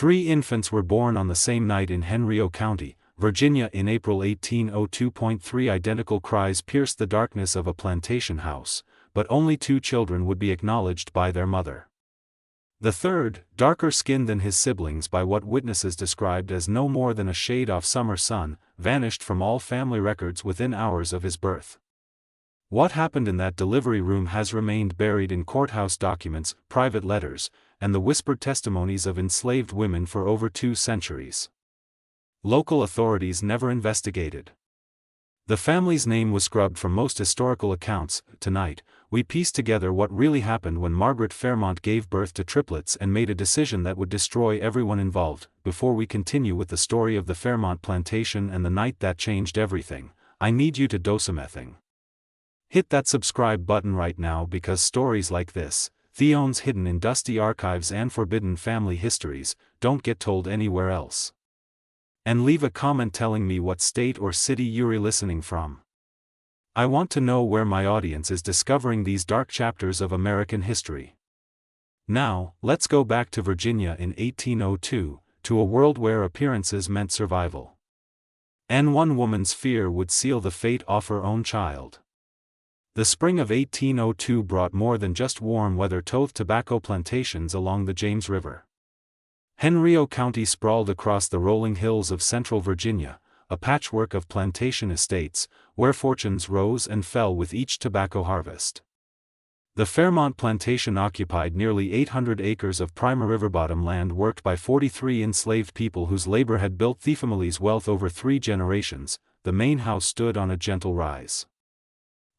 3 infants were born on the same night in Henry County, Virginia in April 1802. 3 identical cries pierced the darkness of a plantation house, but only 2 children would be acknowledged by their mother. The third, darker skinned than his siblings by what witnesses described as no more than a shade off summer sun, vanished from all family records within hours of his birth. What happened in that delivery room has remained buried in courthouse documents, private letters, and the whispered testimonies of enslaved women for over 2 centuries. Local authorities never investigated. The family's name was scrubbed from most historical accounts. Tonight, we piece together what really happened when Margaret Fairmont gave birth to triplets and made a decision that would destroy everyone involved. Before we continue with the story of the Fairmont plantation and the night that changed everything, I need you to dosamething. Hit that subscribe button right now, because stories like this, Theon's hidden in dusty archives and forbidden family histories, don't get told anywhere else. And leave a comment telling me what state or city you're listening from. I want to know where my audience is discovering these dark chapters of American history. Now, let's go back to Virginia in 1802, to a world where appearances meant survival. And one woman's fear would seal the fate of her own child. The spring of 1802 brought more than just warm weather to tobacco plantations along the James River. Henry County sprawled across the rolling hills of central Virginia, a patchwork of plantation estates, where fortunes rose and fell with each tobacco harvest. The Fairmont plantation occupied nearly 800 acres of prime river-bottom land worked by 43 enslaved people whose labor had built the family's wealth over 3 generations. The main house stood on a gentle rise.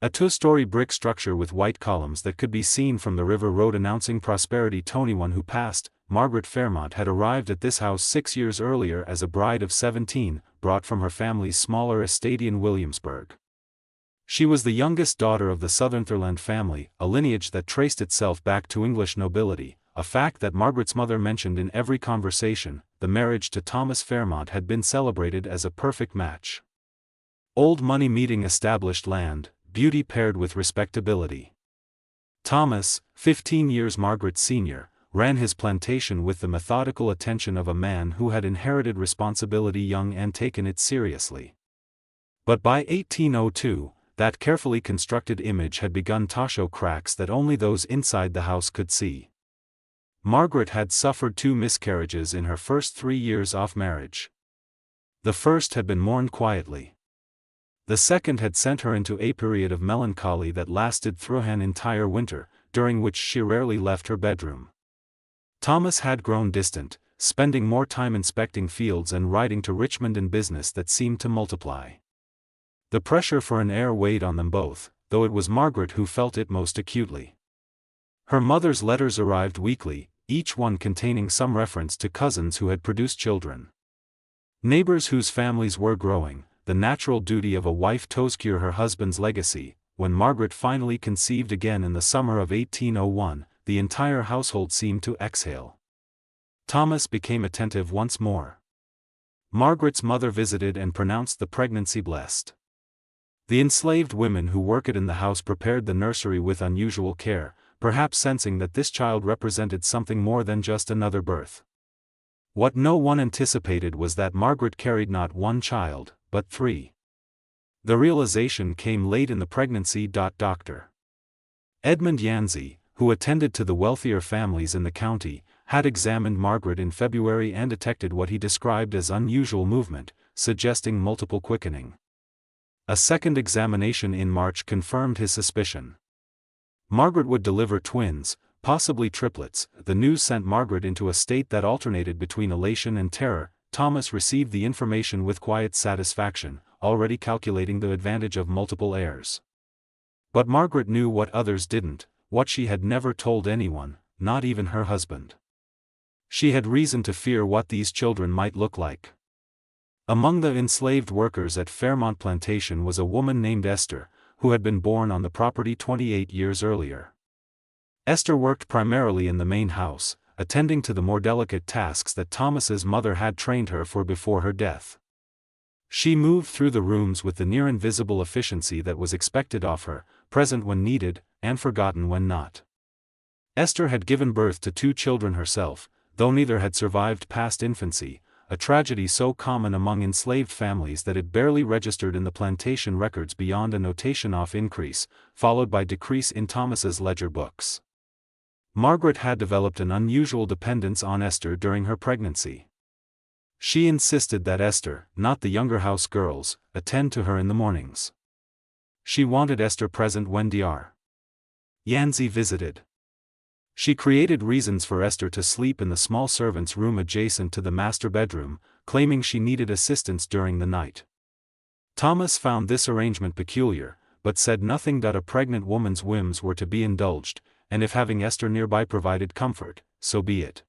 A 2-story brick structure with white columns that could be seen from the river road announcing prosperity to anyone who passed. Margaret Fairmont had arrived at this house 6 years earlier as a bride of 17, brought from her family's smaller estate in Williamsburg. She was the youngest daughter of the Sutherland family, a lineage that traced itself back to English nobility, a fact that Margaret's mother mentioned in every conversation. The marriage to Thomas Fairmont had been celebrated as a perfect match. Old money meeting established land, beauty paired with respectability. Thomas, 15 years Margaret's senior, ran his plantation with the methodical attention of a man who had inherited responsibility young and taken it seriously. But by 1802, that carefully constructed image had begun to show cracks that only those inside the house could see. Margaret had suffered 2 miscarriages in her first 3 years of marriage. The first had been mourned quietly. The second had sent her into a period of melancholy that lasted through an entire winter, during which she rarely left her bedroom. Thomas had grown distant, spending more time inspecting fields and riding to Richmond in business that seemed to multiply. The pressure for an heir weighed on them both, though it was Margaret who felt it most acutely. Her mother's letters arrived weekly, each one containing some reference to cousins who had produced children. Neighbors whose families were growing, the natural duty of a wife to secure her husband's legacy. When Margaret finally conceived again in the summer of 1801, the entire household seemed to exhale. Thomas became attentive once more. Margaret's mother visited and pronounced the pregnancy blessed. The enslaved women who worked in the house prepared the nursery with unusual care, perhaps sensing that this child represented something more than just another birth. What no one anticipated was that Margaret carried not 1 child, but 3. The realization came late in the pregnancy. Dr. Edmund Yancey, who attended to the wealthier families in the county, had examined Margaret in February and detected what he described as unusual movement, suggesting multiple quickening. A second examination in March confirmed his suspicion. Margaret would deliver twins, possibly triplets. The news sent Margaret into a state that alternated between elation and terror. Thomas received the information with quiet satisfaction, already calculating the advantage of multiple heirs. But Margaret knew what others didn't, what she had never told anyone, not even her husband. She had reason to fear what these children might look like. Among the enslaved workers at Fairmont Plantation was a woman named Esther, who had been born on the property 28 years earlier. Esther worked primarily in the main house, attending to the more delicate tasks that Thomas's mother had trained her for before her death. She moved through the rooms with the near-invisible efficiency that was expected of her, present when needed, and forgotten when not. Esther had given birth to 2 children herself, though neither had survived past infancy, a tragedy so common among enslaved families that it barely registered in the plantation records beyond a notation of increase, followed by decrease in Thomas's ledger books. Margaret had developed an unusual dependence on Esther during her pregnancy. She insisted that Esther, not the younger house girls, attend to her in the mornings. She wanted Esther present when Dr. Yancey visited. She created reasons for Esther to sleep in the small servant's room adjacent to the master bedroom, claiming she needed assistance during the night. Thomas found this arrangement peculiar, but said nothing that a pregnant woman's whims were to be indulged, and if having Esther nearby provided comfort, so be it.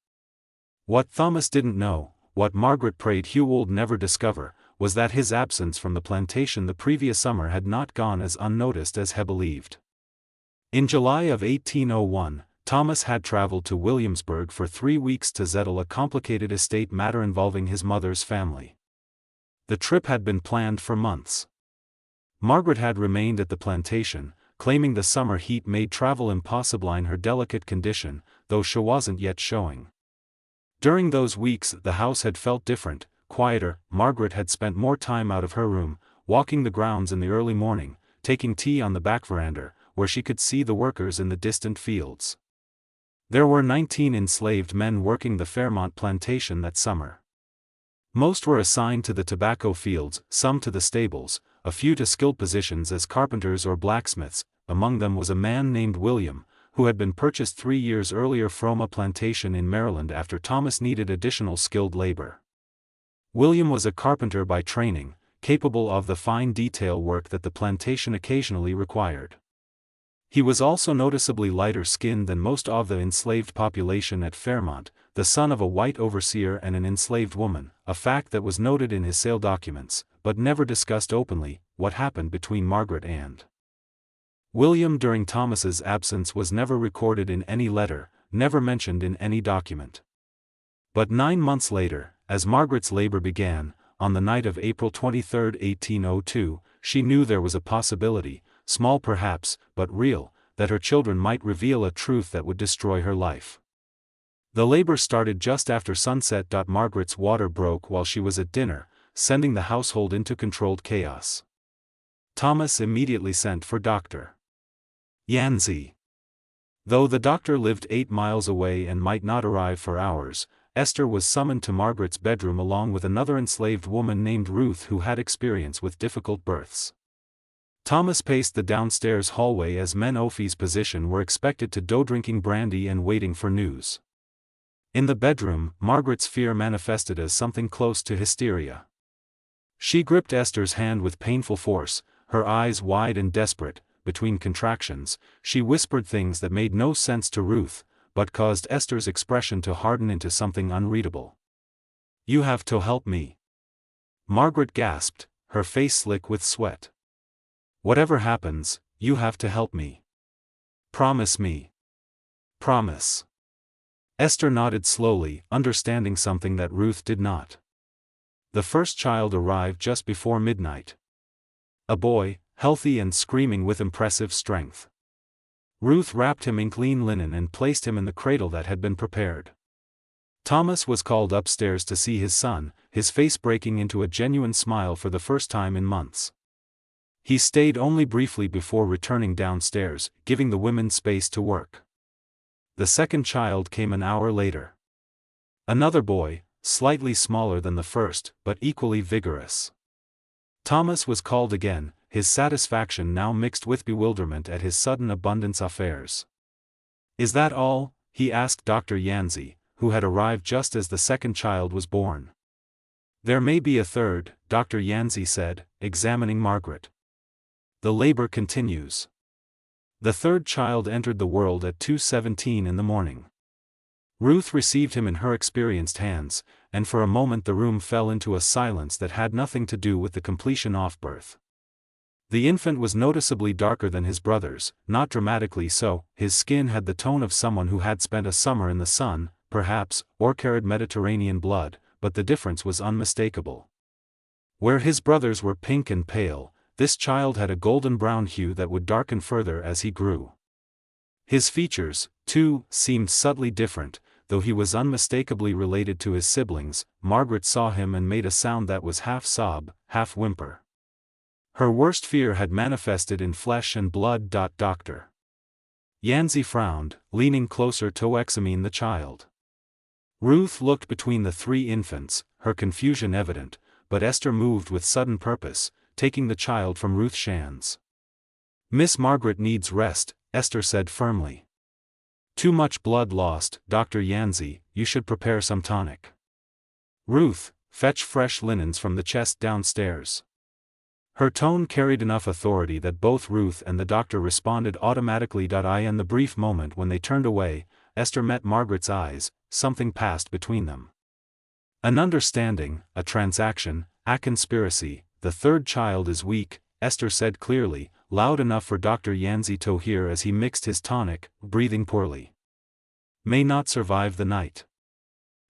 What Thomas didn't know, what Margaret prayed Hugh would never discover, was that his absence from the plantation the previous summer had not gone as unnoticed as he believed. In July of 1801, Thomas had traveled to Williamsburg for 3 weeks to settle a complicated estate matter involving his mother's family. The trip had been planned for months. Margaret had remained at the plantation, claiming the summer heat made travel impossible in her delicate condition, though she wasn't yet showing. During those weeks the house had felt different, quieter. Margaret had spent more time out of her room, walking the grounds in the early morning, taking tea on the back veranda, where she could see the workers in the distant fields. There were 19 enslaved men working the Fairmont plantation that summer. Most were assigned to the tobacco fields, some to the stables, a few to skilled positions as carpenters or blacksmiths. Among them was a man named William, who had been purchased 3 years earlier from a plantation in Maryland after Thomas needed additional skilled labor. William was a carpenter by training, capable of the fine detail work that the plantation occasionally required. He was also noticeably lighter-skinned than most of the enslaved population at Fairmont, the son of a white overseer and an enslaved woman, a fact that was noted in his sale documents, but never discussed openly. What happened between Margaret and William during Thomas's absence was never recorded in any letter, never mentioned in any document. But 9 months later, as Margaret's labor began, on the night of April 23, 1802, she knew there was a possibility, small perhaps, but real, that her children might reveal a truth that would destroy her life. The labor started just after sunset. Margaret's water broke while she was at dinner, sending the household into controlled chaos. Thomas immediately sent for Dr. Yancey. Though the doctor lived 8 miles away and might not arrive for hours, Esther was summoned to Margaret's bedroom along with another enslaved woman named Ruth who had experience with difficult births. Thomas paced the downstairs hallway as men of his position were expected to do drinking brandy and waiting for news. In the bedroom, Margaret's fear manifested as something close to hysteria. She gripped Esther's hand with painful force, her eyes wide and desperate. Between contractions, she whispered things that made no sense to Ruth, but caused Esther's expression to harden into something unreadable. "You have to help me," Margaret gasped, her face slick with sweat. "Whatever happens, you have to help me. Promise me. Promise." Esther nodded slowly, understanding something that Ruth did not. The first child arrived just before midnight. A boy, healthy and screaming with impressive strength. Ruth wrapped him in clean linen and placed him in the cradle that had been prepared. Thomas was called upstairs to see his son, his face breaking into a genuine smile for the first time in months. He stayed only briefly before returning downstairs, giving the women space to work. The second child came an hour later. Another boy, slightly smaller than the first, but equally vigorous. Thomas was called again, his satisfaction now mixed with bewilderment at his sudden abundance of heirs. "Is that all?" he asked Dr. Yancey, who had arrived just as the second child was born. "There may be a third," Dr. Yancey said, examining Margaret. "The labor continues." The third child entered the world at 2:17 in the morning. Ruth received him in her experienced hands, and for a moment the room fell into a silence that had nothing to do with the completion of birth. The infant was noticeably darker than his brothers, not dramatically so. His skin had the tone of someone who had spent a summer in the sun, perhaps, or carried Mediterranean blood, but the difference was unmistakable. Where his brothers were pink and pale, this child had a golden-brown hue that would darken further as he grew. His features, too, seemed subtly different, though he was unmistakably related to his siblings. Margaret saw him and made a sound that was half sob, half whimper. Her worst fear had manifested in flesh and blood. Dr. Yancey frowned, leaning closer to examine the child. Ruth looked between the three infants, her confusion evident, but Esther moved with sudden purpose, taking the child from Ruth's hands. "Miss Margaret needs rest," Esther said firmly. "Too much blood lost, Dr. Yancey, you should prepare some tonic. Ruth, fetch fresh linens from the chest downstairs." Her tone carried enough authority that both Ruth and the doctor responded automatically. In the brief moment when they turned away, Esther met Margaret's eyes. Something passed between them. An understanding, a transaction, a conspiracy. "The third child is weak," Esther said clearly, loud enough for Dr. Yancey to hear as he mixed his tonic, breathing poorly. "May not survive the night."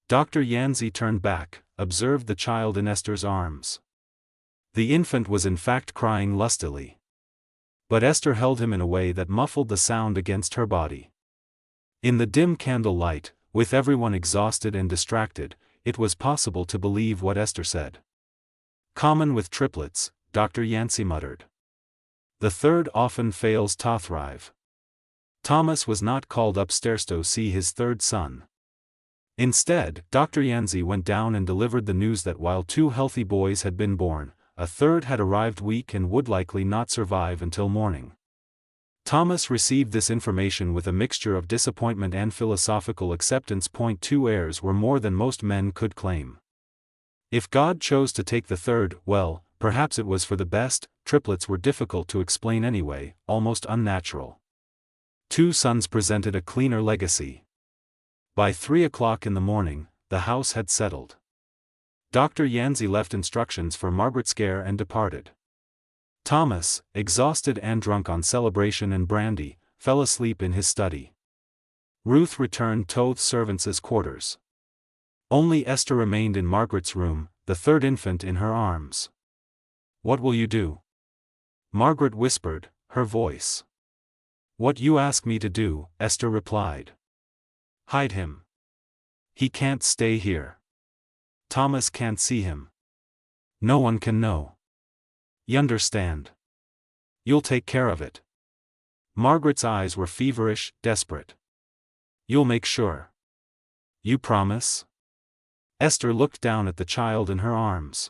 Dr. Yancey turned back, observed the child in Esther's arms. The infant was in fact crying lustily. But Esther held him in a way that muffled the sound against her body. In the dim candle light, with everyone exhausted and distracted, it was possible to believe what Esther said. "Common with triplets," Dr. Yancey muttered. "The third often fails to thrive." Thomas was not called upstairs to see his third son. Instead, Dr. Yancey went down and delivered the news that while 2 healthy boys had been born, a third had arrived weak and would likely not survive until morning. Thomas received this information with a mixture of disappointment and philosophical acceptance. 2 heirs were more than most men could claim. If God chose to take the third, well, perhaps it was for the best. Triplets were difficult to explain anyway, almost unnatural. 2 sons presented a cleaner legacy. By 3 o'clock in the morning, the house had settled. Dr. Yancey left instructions for Margaret's care and departed. Thomas, exhausted and drunk on celebration and brandy, fell asleep in his study. Ruth returned to the servants' quarters. Only Esther remained in Margaret's room, the third infant in her arms. "What will you do?" Margaret whispered, her voice. "What you ask me to do," Esther replied. "Hide him. He can't stay here. Thomas can't see him. No one can know. Y'understand? You'll take care of it." Margaret's eyes were feverish, desperate. "You'll make sure? You promise?" Esther looked down at the child in her arms.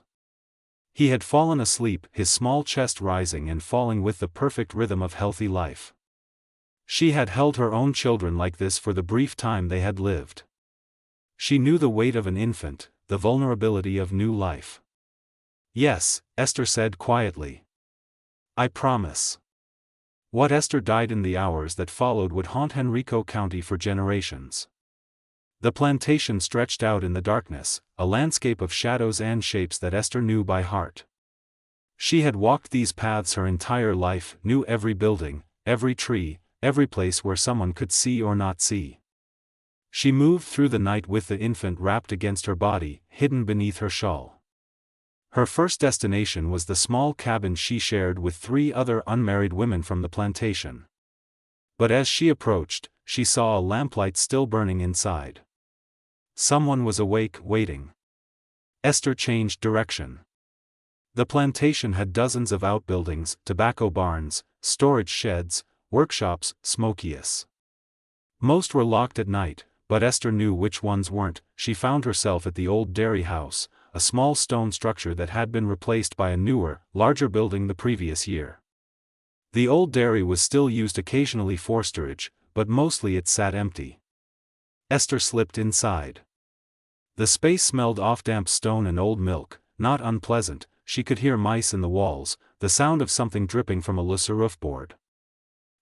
He had fallen asleep, his small chest rising and falling with the perfect rhythm of healthy life. She had held her own children like this for the brief time they had lived. She knew the weight of an infant, the vulnerability of new life. "Yes," Esther said quietly. "I promise." What Esther died in the hours that followed would haunt Henrico County for generations. The plantation stretched out in the darkness, a landscape of shadows and shapes that Esther knew by heart. She had walked these paths her entire life, knew every building, every tree, every place where someone could see or not see. She moved through the night with the infant wrapped against her body, hidden beneath her shawl. Her first destination was the small cabin she shared with 3 other unmarried women from the plantation. But as she approached, she saw a lamplight still burning inside. Someone was awake, waiting. Esther changed direction. The plantation had dozens of outbuildings, tobacco barns, storage sheds, workshops, smokies. Most were locked at night, but Esther knew which ones weren't. She found herself at the old dairy house, a small stone structure that had been replaced by a newer, larger building the previous year. The old dairy was still used occasionally for storage, but mostly it sat empty. Esther slipped inside. The space smelled of damp stone and old milk, not unpleasant. She could hear mice in the walls, the sound of something dripping from a loose roof board.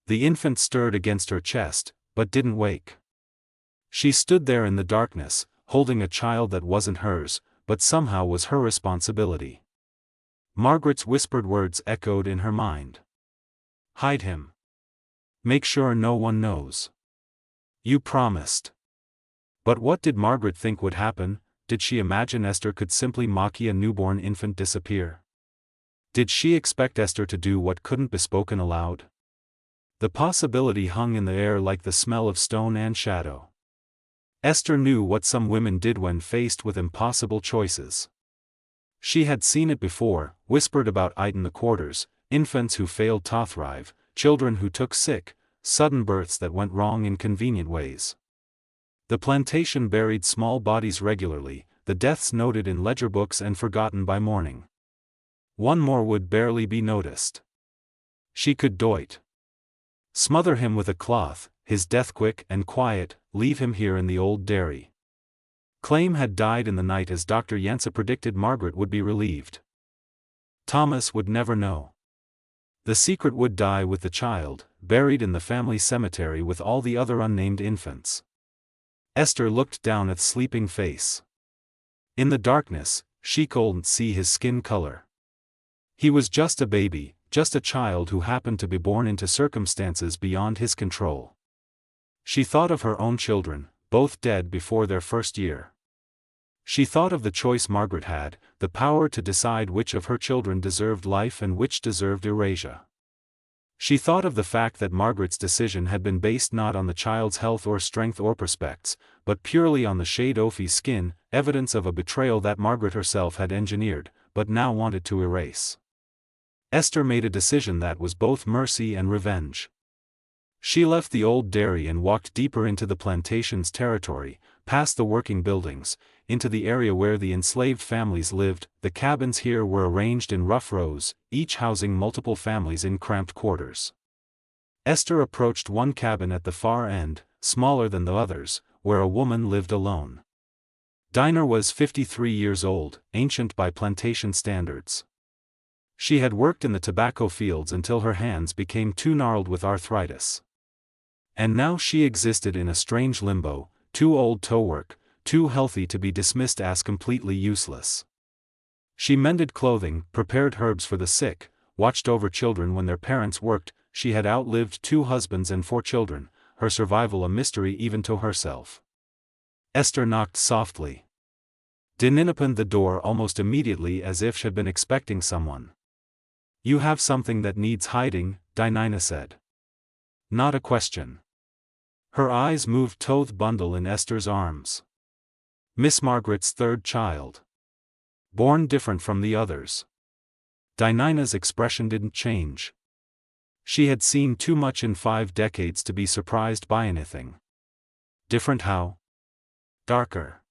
The infant stirred against her chest, but didn't wake. She stood there in the darkness, holding a child that wasn't hers, but somehow was her responsibility. Margaret's whispered words echoed in her mind. "Hide him. Make sure no one knows. You promised." But what did Margaret think would happen? Did she imagine Esther could simply make a newborn infant disappear? Did she expect Esther to do what couldn't be spoken aloud? The possibility hung in the air like the smell of stone and shadow. Esther knew what some women did when faced with impossible choices. She had seen it before, whispered about it in the quarters, infants who failed to thrive, children who took sick, sudden births that went wrong in convenient ways. The plantation buried small bodies regularly, the deaths noted in ledger books and forgotten by morning. One more would barely be noticed. She could do it. Smother him with a cloth, his death quick and quiet, leave him here in the old dairy. Claim had died in the night as Dr. Jense predicted. Margaret would be relieved. Thomas would never know. The secret would die with the child, buried in the family cemetery with all the other unnamed infants. Esther looked down at the sleeping face. In the darkness, she couldn't see his skin color. He was just a baby, just a child who happened to be born into circumstances beyond his control. She thought of her own children, both dead before their first year. She thought of the choice Margaret had, the power to decide which of her children deserved life and which deserved erasure. She thought of the fact that Margaret's decision had been based not on the child's health or strength or prospects, but purely on the shade of his skin, evidence of a betrayal that Margaret herself had engineered, but now wanted to erase. Esther made a decision that was both mercy and revenge. She left the old dairy and walked deeper into the plantation's territory, past the working buildings, into the area where the enslaved families lived. The cabins here were arranged in rough rows, each housing multiple families in cramped quarters. Esther approached one cabin at the far end, smaller than the others, where a woman lived alone. Dinah was 53 years old, ancient by plantation standards. She had worked in the tobacco fields until her hands became too gnarled with arthritis. And now she existed in a strange limbo, too old to work, too healthy to be dismissed as completely useless. She mended clothing, prepared herbs for the sick, watched over children when their parents worked. She had outlived 2 husbands and 4 children, her survival a mystery even to herself. Esther knocked softly. Dinah opened the door almost immediately as if she had been expecting someone. "You have something that needs hiding," Dinah said. Not a question. Her eyes moved to the bundle in Esther's arms. Miss Margaret's 3rd child. Born different from the others. Dinah's expression didn't change. She had seen too much in 5 decades to be surprised by anything. Different how? Darker.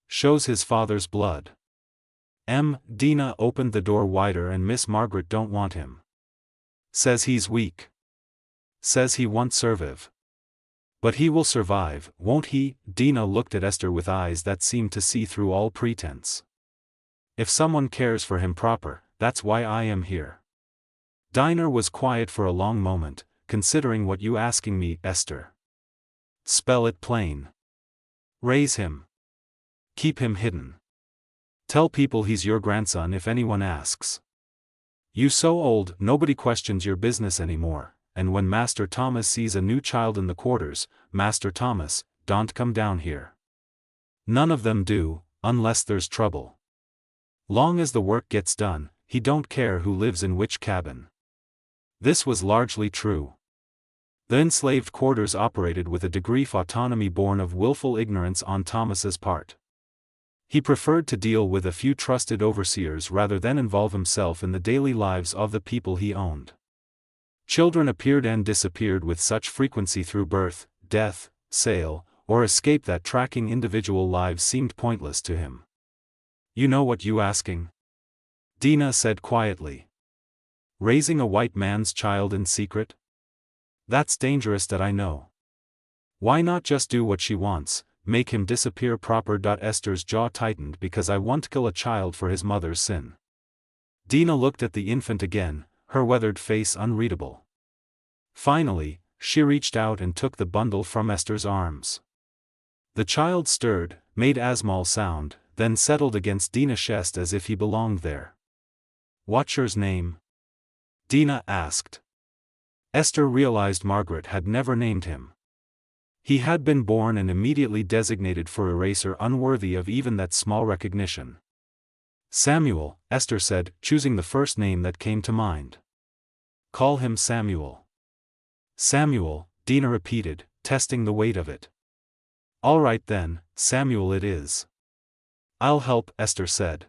Shows his father's blood. Dinah opened the door wider and Miss Margaret don't want him. Says he's weak. Says he won't survive. But he will survive, won't he? Dinah looked at Esther with eyes that seemed to see through all pretense. If someone cares for him proper, that's why I am here. Dinah was quiet for a long moment, considering what you asking me, Esther. Spell it plain. Raise him. Keep him hidden. Tell people he's your grandson if anyone asks. You so old, nobody questions your business anymore. And when Master Thomas sees a new child in the quarters, Master Thomas, don't come down here. None of them do, unless there's trouble. Long as the work gets done, he don't care who lives in which cabin. This was largely true. The enslaved quarters operated with a degree of autonomy born of willful ignorance on Thomas's part. He preferred to deal with a few trusted overseers rather than involve himself in the daily lives of the people he owned. Children appeared and disappeared with such frequency through birth, death, sale, or escape that tracking individual lives seemed pointless to him. You know what you asking? Dinah said quietly. Raising a white man's child in secret? That's dangerous that I know. Why not just do what she wants, make him disappear proper? Esther's jaw tightened because I want to kill a child for his mother's sin. Dinah looked at the infant again, her weathered face unreadable. Finally, she reached out and took the bundle from Esther's arms. The child stirred, made a small sound, then settled against Dinah's chest as if he belonged there. What's your name? Dinah asked. Esther realized Margaret had never named him. He had been born and immediately designated for eraser, unworthy of even that small recognition. Samuel, Esther said, choosing the first name that came to mind. Call him Samuel. Samuel, Dinah repeated, testing the weight of it. All right then, Samuel it is. I'll help, Esther said.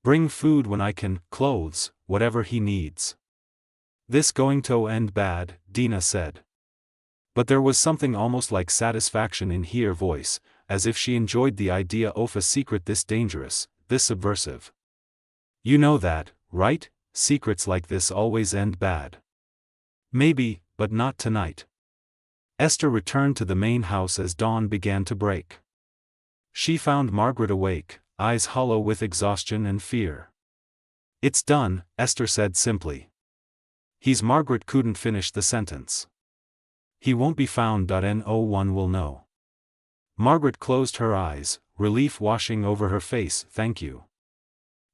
Bring food when I can, clothes, whatever he needs. This going to end bad, Dina said. But there was something almost like satisfaction in her voice, as if she enjoyed the idea of a secret this dangerous, this subversive. You know that, right? Secrets like this always end bad. Maybe, but not tonight. Esther returned to the main house as dawn began to break. She found Margaret awake, eyes hollow with exhaustion and fear. It's done, Esther said simply. Margaret couldn't finish the sentence. He won't be found. No one will know. Margaret closed her eyes, relief washing over her face. Thank you.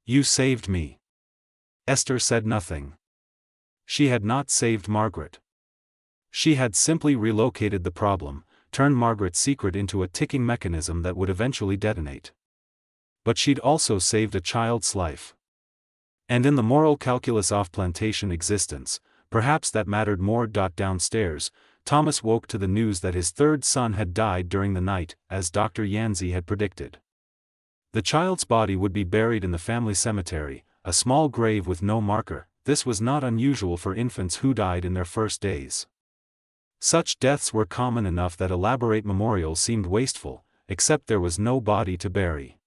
You saved me. Esther said nothing. She had not saved Margaret. She had simply relocated the problem, turned Margaret's secret into a ticking mechanism that would eventually detonate. But she'd also saved a child's life. And in the moral calculus of plantation existence, perhaps that mattered more. Downstairs, Thomas woke to the news that his third son had died during the night, as Dr. Yancey had predicted. The child's body would be buried in the family cemetery, a small grave with no marker. This was not unusual for infants who died in their first days. Such deaths were common enough that elaborate memorials seemed wasteful, except there was no body to bury.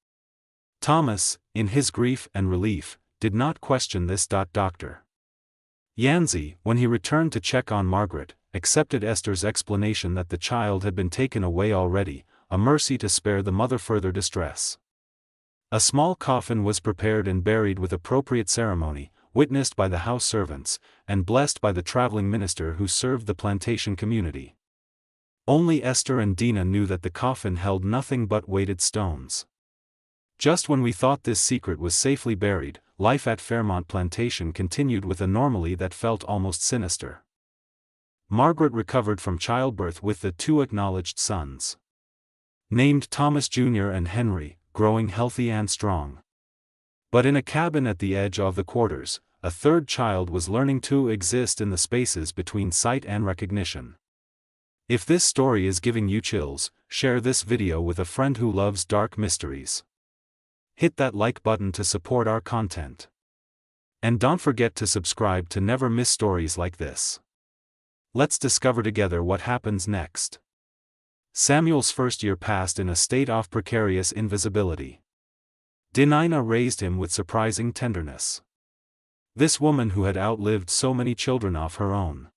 Thomas, in his grief and relief, did not question this. Dr. Yancey, when he returned to check on Margaret, accepted Esther's explanation that the child had been taken away already, a mercy to spare the mother further distress. A small coffin was prepared and buried with appropriate ceremony, witnessed by the house servants, and blessed by the traveling minister who served the plantation community. Only Esther and Dina knew that the coffin held nothing but weighted stones. Just when we thought this secret was safely buried, life at Fairmont Plantation continued with a normalcy that felt almost sinister. Margaret recovered from childbirth with the two acknowledged sons, named Thomas Jr. and Henry, growing healthy and strong. But in a cabin at the edge of the quarters, a third child was learning to exist in the spaces between sight and recognition. If this story is giving you chills, share this video with a friend who loves dark mysteries. Hit that like button to support our content. And don't forget to subscribe to never miss stories like this. Let's discover together what happens next. Samuel's first year passed in a state of precarious invisibility. Dinah raised him with surprising tenderness. This woman who had outlived so many children of her own.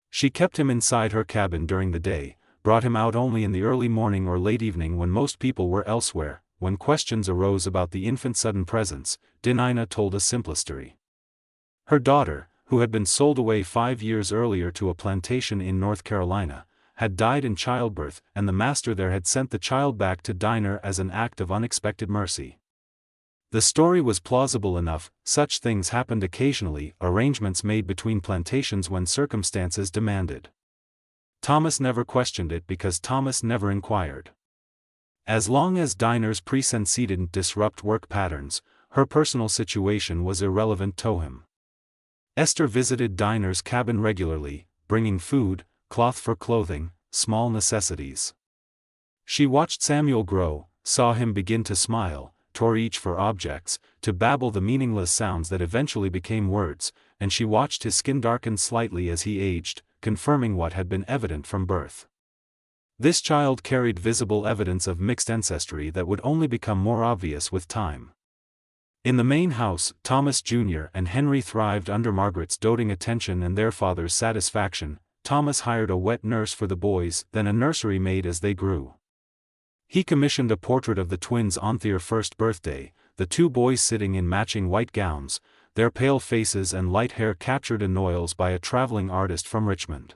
She kept him inside her cabin during the day, brought him out only in the early morning or late evening when most people were elsewhere. When questions arose about the infant's sudden presence, Dinah told a simple story. Her daughter, who had been sold away 5 years earlier to a plantation in North Carolina, had died in childbirth, and the master there had sent the child back to Dinah as an act of unexpected mercy. The story was plausible enough. Such things happened occasionally, arrangements made between plantations when circumstances demanded. Thomas never questioned it because Thomas never inquired. As long as Dinah's presence didn't disrupt work patterns, her personal situation was irrelevant to him. Esther visited Dinah's cabin regularly, bringing food, cloth for clothing, small necessities. She watched Samuel grow, saw him begin to smile, to reach for objects, to babble the meaningless sounds that eventually became words, and she watched his skin darken slightly as he aged, confirming what had been evident from birth. This child carried visible evidence of mixed ancestry that would only become more obvious with time. In the main house, Thomas Jr. and Henry thrived under Margaret's doting attention and their father's satisfaction. Thomas hired a wet nurse for the boys, then a nursery maid as they grew. He commissioned a portrait of the twins on their first birthday, the two boys sitting in matching white gowns, their pale faces and light hair captured in oils by a traveling artist from Richmond.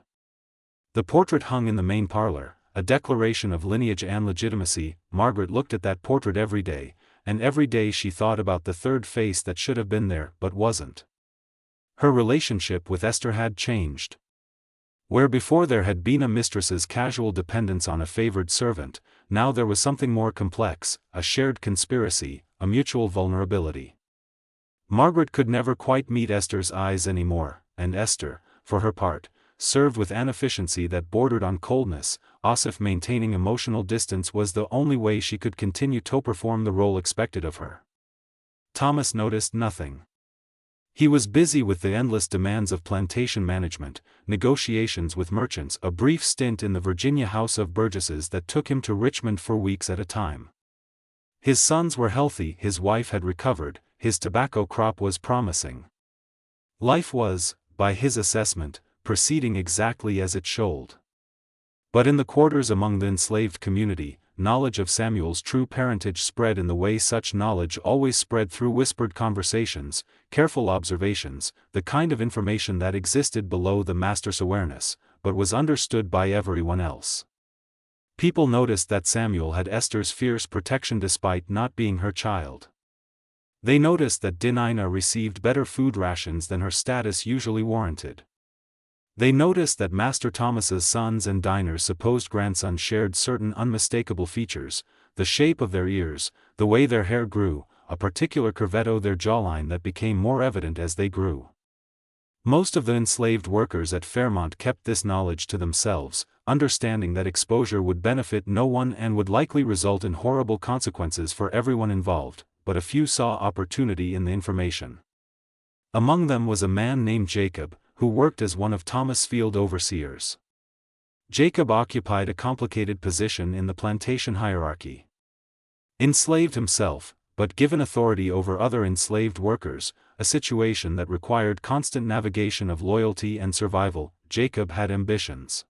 The portrait hung in the main parlor, a declaration of lineage and legitimacy. Margaret looked at that portrait every day, and every day she thought about the third face that should have been there but wasn't. Her relationship with Esther had changed. Where before there had been a mistress's casual dependence on a favored servant, now there was something more complex, a shared conspiracy, a mutual vulnerability. Margaret could never quite meet Esther's eyes anymore, and Esther, for her part, served with an efficiency that bordered on coldness, as if maintaining emotional distance was the only way she could continue to perform the role expected of her. Thomas noticed nothing. He was busy with the endless demands of plantation management, negotiations with merchants, a brief stint in the Virginia House of Burgesses that took him to Richmond for weeks at a time. His sons were healthy, his wife had recovered, his tobacco crop was promising. Life was, by his assessment, proceeding exactly as it should. But in the quarters among the enslaved community, knowledge of Samuel's true parentage spread in the way such knowledge always spread through whispered conversations, careful observations, the kind of information that existed below the master's awareness, but was understood by everyone else. People noticed that Samuel had Esther's fierce protection despite not being her child. They noticed that Dinah received better food rations than her status usually warranted. They noticed that Master Thomas's sons and Dinah's supposed grandson shared certain unmistakable features, the shape of their ears, the way their hair grew, a particular curvetto their jawline that became more evident as they grew. Most of the enslaved workers at Fairmont kept this knowledge to themselves, understanding that exposure would benefit no one and would likely result in horrible consequences for everyone involved, but a few saw opportunity in the information. Among them was a man named Jacob, who worked as one of Thomas' field overseers. Jacob occupied a complicated position in the plantation hierarchy. Enslaved himself, but given authority over other enslaved workers, a situation that required constant navigation of loyalty and survival, Jacob had ambitions.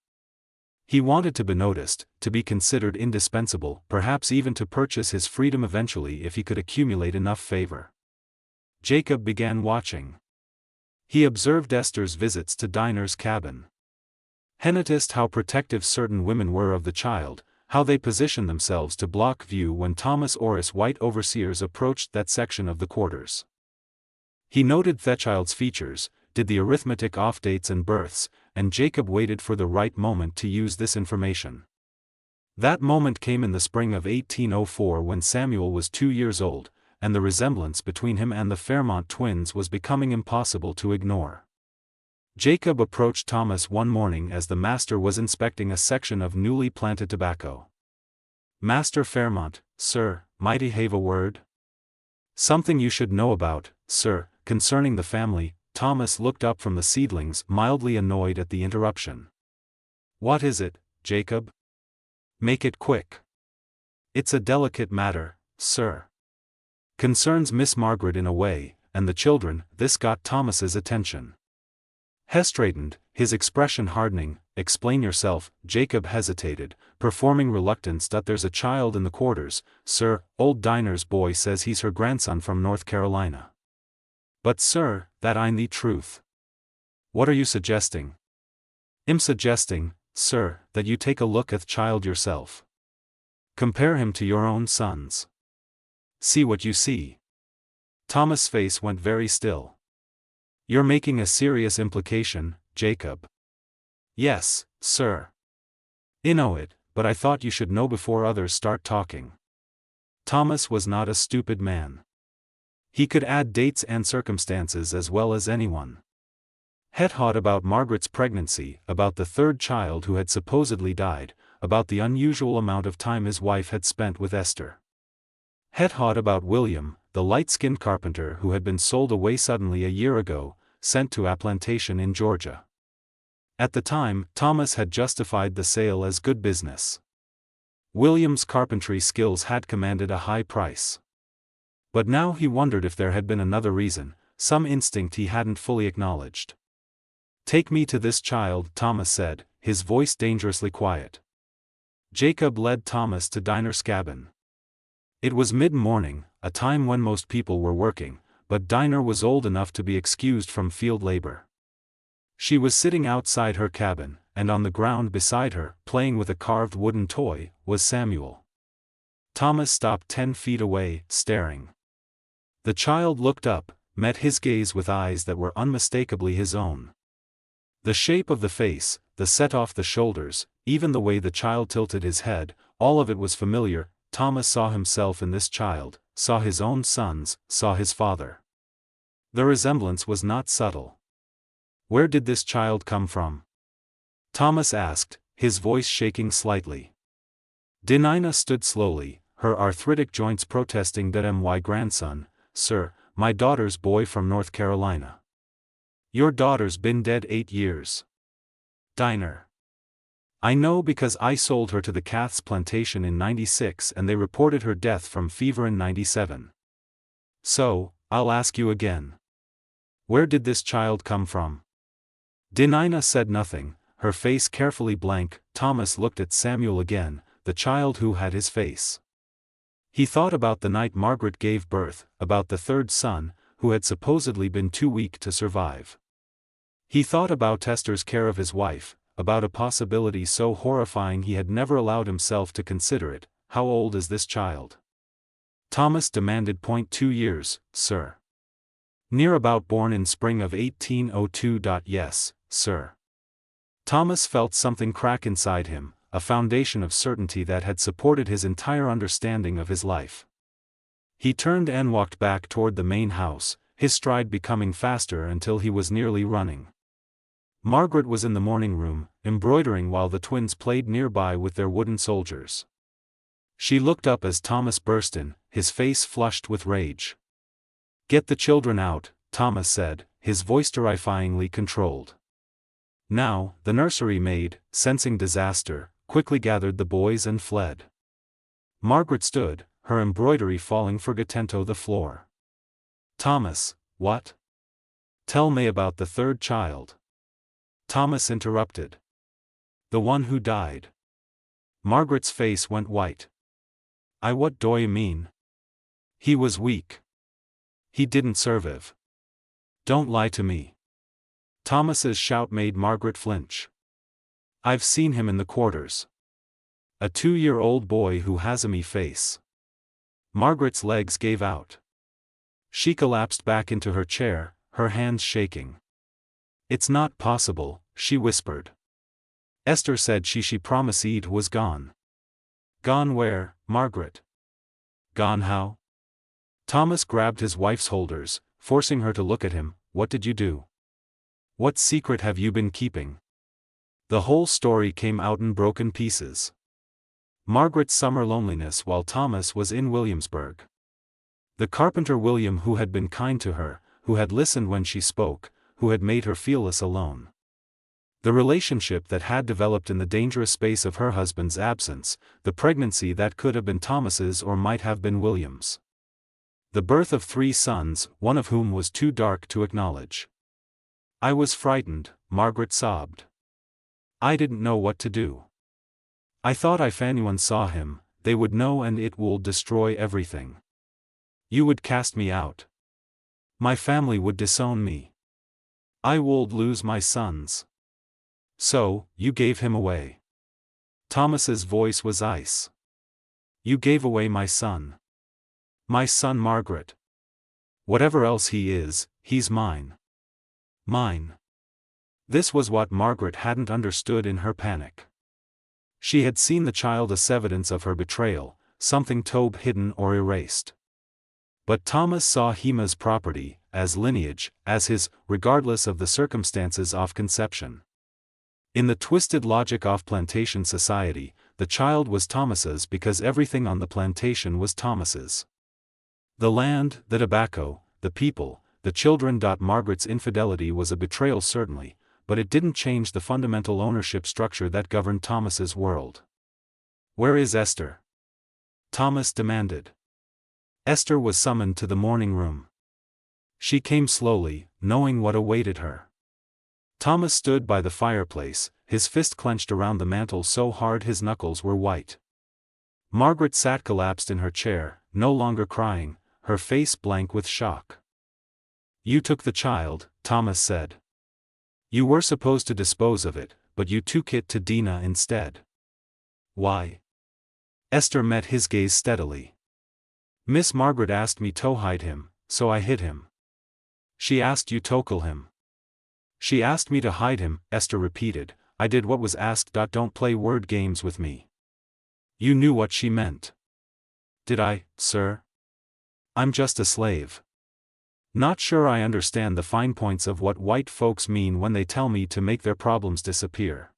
He wanted to be noticed, to be considered indispensable, perhaps even to purchase his freedom eventually if he could accumulate enough favor. Jacob began watching. He observed Esther's visits to Dinah's cabin. He noticed how protective certain women were of the child, how they positioned themselves to block view when Thomas Orris white overseers approached that section of the quarters. He noted the child's features, did the arithmetic off dates and births, and Jacob waited for the right moment to use this information. That moment came in the spring of 1804 when Samuel was 2 years old, and the resemblance between him and the Fairmont twins was becoming impossible to ignore. Jacob approached Thomas one morning as the master was inspecting a section of newly planted tobacco. "Master Fairmont, sir, might I have a word?" "Something you should know about, sir, concerning the family." Thomas looked up from the seedlings, mildly annoyed at the interruption. "What is it, Jacob? Make it quick." "It's a delicate matter, sir. Concerns Miss Margaret in a way, and the children." This got Thomas's attention. He straightened, his expression hardening. "Explain yourself." Jacob hesitated, performing reluctance. "There's a child in the quarters, sir. Old Dinah's boy says he's her grandson from North Carolina." "But sir, that ain't the truth." "What are you suggesting?" "I'm suggesting, sir, that you take a look at the child yourself. Compare him to your own sons. See what you see." Thomas' face went very still. "You're making a serious implication, Jacob." "Yes, sir. I know it, but I thought you should know before others start talking." Thomas was not a stupid man. He could add dates and circumstances as well as anyone. He'd thought about Margaret's pregnancy, about the third child who had supposedly died, about the unusual amount of time his wife had spent with Esther. He'd thought about William, the light-skinned carpenter who had been sold away suddenly a year ago, sent to a plantation in Georgia. At the time, Thomas had justified the sale as good business. William's carpentry skills had commanded a high price. But now he wondered if there had been another reason, some instinct he hadn't fully acknowledged. "Take me to this child," Thomas said, his voice dangerously quiet. Jacob led Thomas to Dinah's cabin. It was mid-morning, a time when most people were working, but Dinah was old enough to be excused from field labor. She was sitting outside her cabin, and on the ground beside her, playing with a carved wooden toy, was Samuel. Thomas stopped 10 feet away, staring. The child looked up, met his gaze with eyes that were unmistakably his own. The shape of the face, the set off the shoulders, even the way the child tilted his head, all of it was familiar. Thomas saw himself in this child, saw his own sons, saw his father. The resemblance was not subtle. Where did this child come from? Thomas asked, his voice shaking slightly. Dinah stood slowly, her arthritic joints protesting that my grandson, sir, my daughter's boy from North Carolina. Your daughter's been dead 8 years. Diner. I know because I sold her to the Cath's plantation in '96 and they reported her death from fever in '97. So, I'll ask you again. Where did this child come from? Dinah said nothing, her face carefully blank. Thomas looked at Samuel again, the child who had his face. He thought about the night Margaret gave birth, about the third son, who had supposedly been too weak to survive. He thought about Esther's care of his wife, about a possibility so horrifying he had never allowed himself to consider it. How old is this child? Thomas demanded. 2 years, sir. Near about born in spring of 1802. Yes, sir. Thomas felt something crack inside him, a foundation of certainty that had supported his entire understanding of his life. He turned and walked back toward the main house, his stride becoming faster until he was nearly running. Margaret was in the morning room, embroidering while the twins played nearby with their wooden soldiers. She looked up as Thomas burst in, his face flushed with rage. Get the children out, Thomas said, his voice terrifyingly controlled. Now, the nursery maid, sensing disaster, quickly gathered the boys and fled. Margaret stood, her embroidery falling forgetting to the floor. Thomas, what? Tell me about the third child. Thomas interrupted. The one who died. Margaret's face went white. What do you mean? He was weak. He didn't survive. Don't lie to me. Thomas's shout made Margaret flinch. I've seen him in the quarters. A 2-year-old boy who has a me face. Margaret's legs gave out. She collapsed back into her chair, her hands shaking. It's not possible, she whispered. Esther said she promised it was gone. Gone where, Margaret? Gone how? Thomas grabbed his wife's shoulders, forcing her to look at him. What did you do? What secret have you been keeping? The whole story came out in broken pieces. Margaret's summer loneliness while Thomas was in Williamsburg. The carpenter William who had been kind to her, who had listened when she spoke, who had made her feel less alone. The relationship that had developed in the dangerous space of her husband's absence, the pregnancy that could have been Thomas's or might have been William's. The birth of 3 sons, one of whom was too dark to acknowledge. I was frightened, Margaret sobbed. I didn't know what to do. I thought if anyone saw him, they would know and it would destroy everything. You would cast me out. My family would disown me. I would lose my sons. So, you gave him away. Thomas's voice was ice. You gave away my son. My son Margaret. Whatever else he is, he's mine. Mine. This was what Margaret hadn't understood in her panic. She had seen the child as evidence of her betrayal, something Tobe hidden or erased. But Thomas saw him as property, as lineage, as his, regardless of the circumstances of conception. In the twisted logic of plantation society, the child was Thomas's because everything on the plantation was Thomas's. The land, the tobacco, the people, the children. Margaret's infidelity was a betrayal certainly, but it didn't change the fundamental ownership structure that governed Thomas's world. Where is Esther? Thomas demanded. Esther was summoned to the morning room. She came slowly, knowing what awaited her. Thomas stood by the fireplace, his fist clenched around the mantel so hard his knuckles were white. Margaret sat collapsed in her chair, no longer crying, her face blank with shock. You took the child, Thomas said. You were supposed to dispose of it, but you took it to Dinah instead. Why? Esther met his gaze steadily. Miss Margaret asked me to hide him, so I hid him. She asked you to kill him. She asked me to hide him, Esther repeated. I did what was asked. Don't play word games with me. You knew what she meant. Did I, sir? I'm just a slave. Not sure I understand the fine points of what white folks mean when they tell me to make their problems disappear.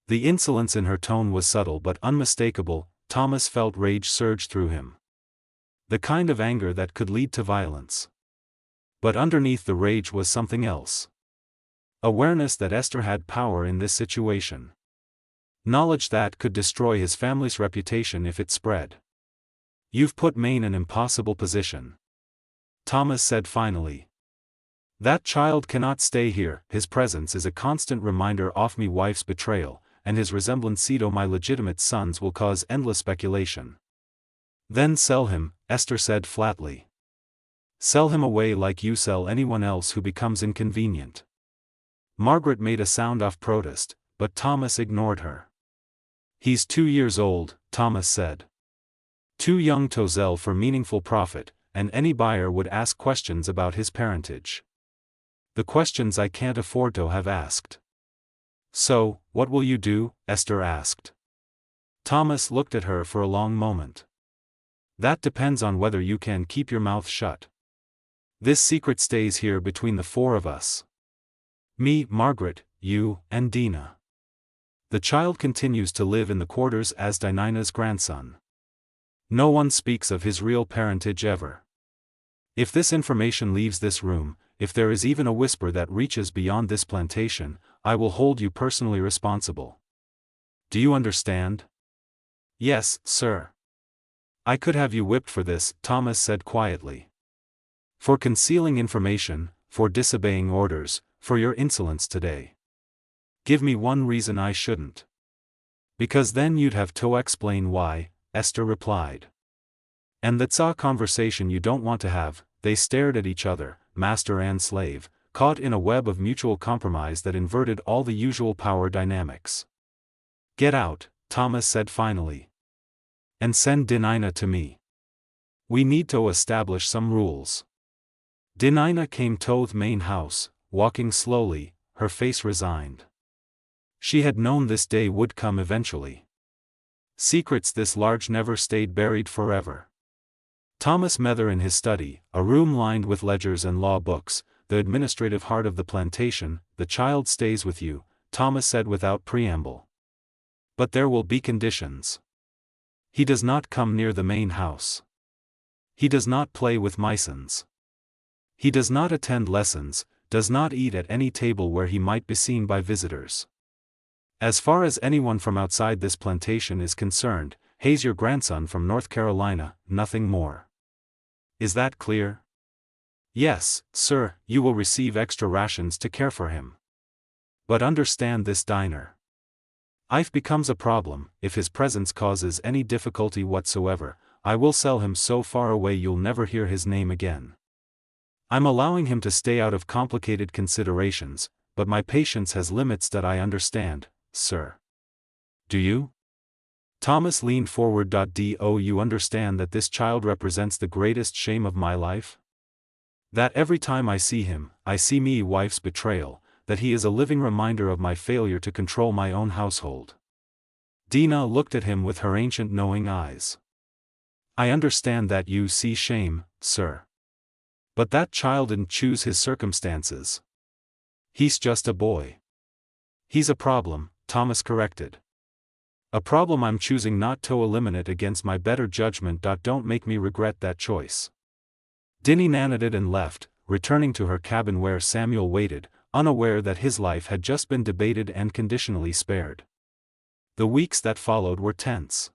The insolence in her tone was subtle but unmistakable. Thomas felt rage surge through him. The kind of anger that could lead to violence. But underneath the rage was something else. Awareness that Esther had power in this situation. Knowledge that could destroy his family's reputation if it spread. "You've put me in an impossible position," Thomas said finally. "That child cannot stay here. His presence is a constant reminder of me wife's betrayal, and his resemblance to my legitimate sons will cause endless speculation." "Then sell him," Esther said flatly. "Sell him away like you sell anyone else who becomes inconvenient." Margaret made a sound of protest, but Thomas ignored her. "He's 2 years old," Thomas said. "Too young to sell for meaningful profit, and any buyer would ask questions about his parentage. The questions I can't afford to have asked." "So, what will you do?" Esther asked. Thomas looked at her for a long moment. "That depends on whether you can keep your mouth shut. This secret stays here between the four of us. Me, Margaret, you, and Dina. The child continues to live in the quarters as Dinah's grandson. No one speaks of his real parentage ever. If this information leaves this room, if there is even a whisper that reaches beyond this plantation, I will hold you personally responsible. Do you understand?" "Yes, sir." "I could have you whipped for this," Thomas said quietly. "For concealing information, for disobeying orders, for your insolence today." "Give me one reason I shouldn't." "Because then you'd have to explain why," Esther replied. "And that's a conversation you don't want to have." They stared at each other, master and slave, caught in a web of mutual compromise that inverted all the usual power dynamics. "Get out," Thomas said finally. "And send Dinah to me. We need to establish some rules." Dinah came to the main house, walking slowly, her face resigned. She had known this day would come eventually. Secrets this large never stayed buried forever. Thomas met her in his study, a room lined with ledgers and law books, the administrative heart of the plantation. "The child stays with you," Thomas said without preamble. "But there will be conditions. He does not come near the main house. He does not play with Mysons. He does not attend lessons, does not eat at any table where he might be seen by visitors. As far as anyone from outside this plantation is concerned, he's your grandson from North Carolina, nothing more. Is that clear?" "Yes, sir, you will receive extra rations to care for him. But understand this, Dinah. If becomes a problem, if his presence causes any difficulty whatsoever, I will sell him so far away you'll never hear his name again. I'm allowing him to stay out of complicated considerations, but my patience has limits that I understand, sir. Do you?" Thomas leaned forward. "Do you understand that this child represents the greatest shame of my life? That every time I see him, I see me wife's betrayal, that he is a living reminder of my failure to control my own household." Dina looked at him with her ancient knowing eyes. "I understand that you see shame, sir. But that child didn't choose his circumstances. He's just a boy." "He's a problem," Thomas corrected. "A problem I'm choosing not to eliminate against my better judgment. Don't make me regret that choice." Dinah nodded and left, returning to her cabin where Samuel waited, unaware that his life had just been debated and conditionally spared. The weeks that followed were tense.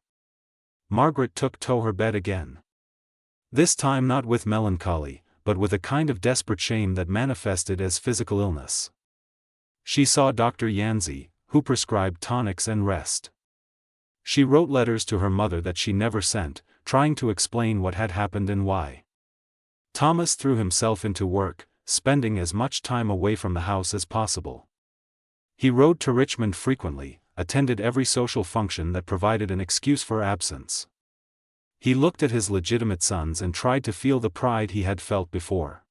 Margaret took to her bed again. This time not with melancholy, but with a kind of desperate shame that manifested as physical illness. She saw Dr. Yanzi, who prescribed tonics and rest. She wrote letters to her mother that she never sent, trying to explain what had happened and why. Thomas threw himself into work, spending as much time away from the house as possible. He rode to Richmond frequently, attended every social function that provided an excuse for absence. He looked at his legitimate sons and tried to feel the pride he had felt before.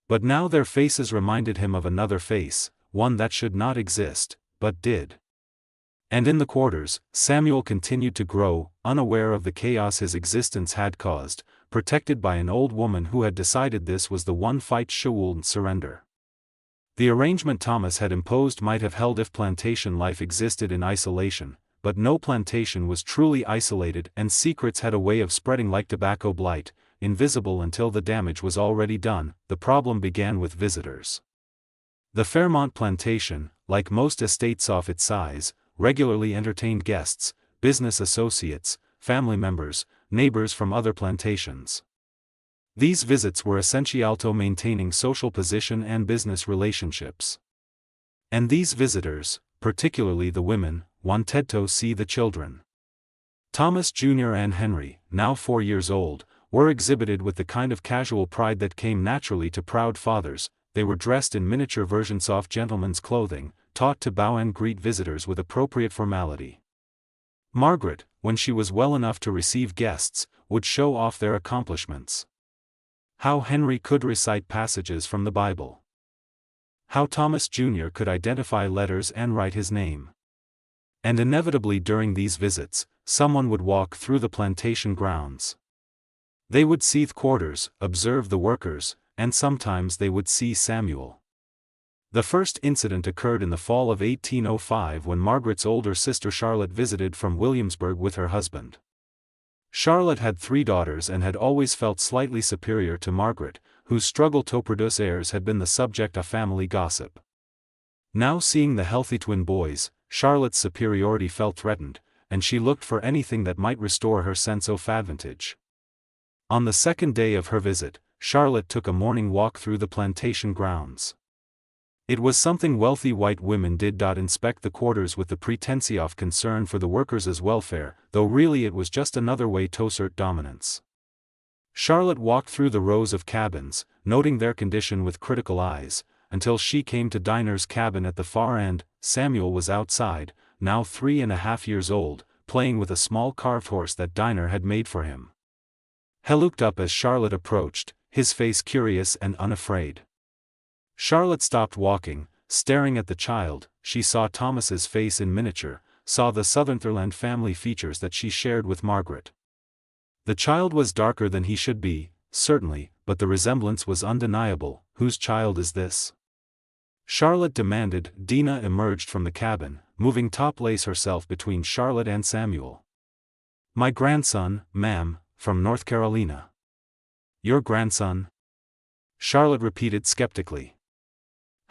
But now their faces reminded him of another face, one that should not exist, but did. And in the quarters, Samuel continued to grow, unaware of the chaos his existence had caused, protected by an old woman who had decided this was the one fight she wouldn't surrender. The arrangement Thomas had imposed might have held if plantation life existed in isolation, but no plantation was truly isolated, and secrets had a way of spreading like tobacco blight, invisible until the damage was already done. The problem began with visitors. The Fairmont plantation, like most estates of its size, regularly entertained guests, business associates, family members, neighbors from other plantations. These visits were essential to maintaining social position and business relationships. And these visitors, particularly the women, wanted to see the children. Thomas Jr. and Henry, now 4 years old, were exhibited with the kind of casual pride that came naturally to proud fathers. They were dressed in miniature versions of gentlemen's clothing, taught to bow and greet visitors with appropriate formality. Margaret, when she was well enough to receive guests, would show off their accomplishments. How Henry could recite passages from the Bible. How Thomas Jr. could identify letters and write his name. And inevitably during these visits, someone would walk through the plantation grounds. They would see the quarters, observe the workers, and sometimes they would see Samuel. The first incident occurred in the fall of 1805 when Margaret's older sister Charlotte visited from Williamsburg with her husband. Charlotte had 3 daughters and had always felt slightly superior to Margaret, whose struggle to produce heirs had been the subject of family gossip. Now seeing the healthy twin boys, Charlotte's superiority felt threatened, and she looked for anything that might restore her sense of advantage. On the second day of her visit, Charlotte took a morning walk through the plantation grounds. It was something wealthy white women did. Inspect the quarters with the pretense of concern for the workers' welfare, though really it was just another way to assert dominance. Charlotte walked through the rows of cabins, noting their condition with critical eyes, until she came to Dinah's cabin at the far end. Samuel was outside, now 3.5 years old, playing with a small carved horse that Dinah had made for him. He looked up as Charlotte approached, his face curious and unafraid. Charlotte stopped walking, staring at the child. She saw Thomas's face in miniature, saw the Sutherland family features that she shared with Margaret. The child was darker than he should be, certainly, but the resemblance was undeniable. Whose child is this? Charlotte demanded. Dinah emerged from the cabin, moving toplace herself between Charlotte and Samuel. My grandson, ma'am, from North Carolina. Your grandson? Charlotte repeated skeptically.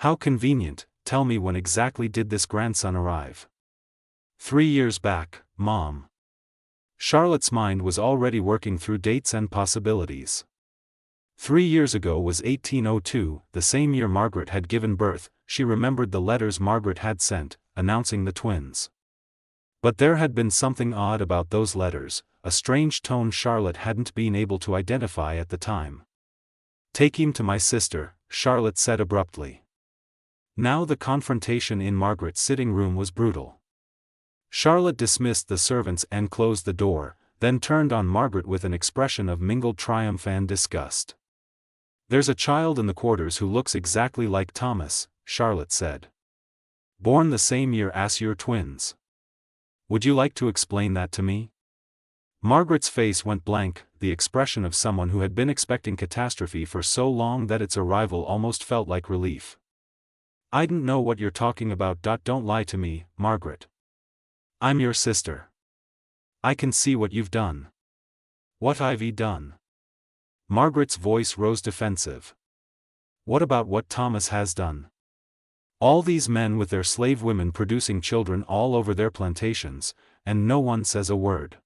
How convenient. Tell me, when exactly did this grandson arrive? 3 years back, Mom. Charlotte's mind was already working through dates and possibilities. 3 years ago was 1802, the same year Margaret had given birth. She remembered the letters Margaret had sent, announcing the twins. But there had been something odd about those letters, a strange tone Charlotte hadn't been able to identify at the time. Take him to my sister, Charlotte said abruptly. Now the confrontation in Margaret's sitting room was brutal. Charlotte dismissed the servants and closed the door, then turned on Margaret with an expression of mingled triumph and disgust. There's a child in the quarters who looks exactly like Thomas, Charlotte said. Born the same year as your twins. Would you like to explain that to me? Margaret's face went blank, the expression of someone who had been expecting catastrophe for so long that its arrival almost felt like relief. I don't know what you're talking about. Don't lie to me, Margaret. I'm your sister. I can see what you've done. What I've done? Margaret's voice rose defensive. What about what Thomas has done? All these men with their slave women producing children all over their plantations, and no one says a word.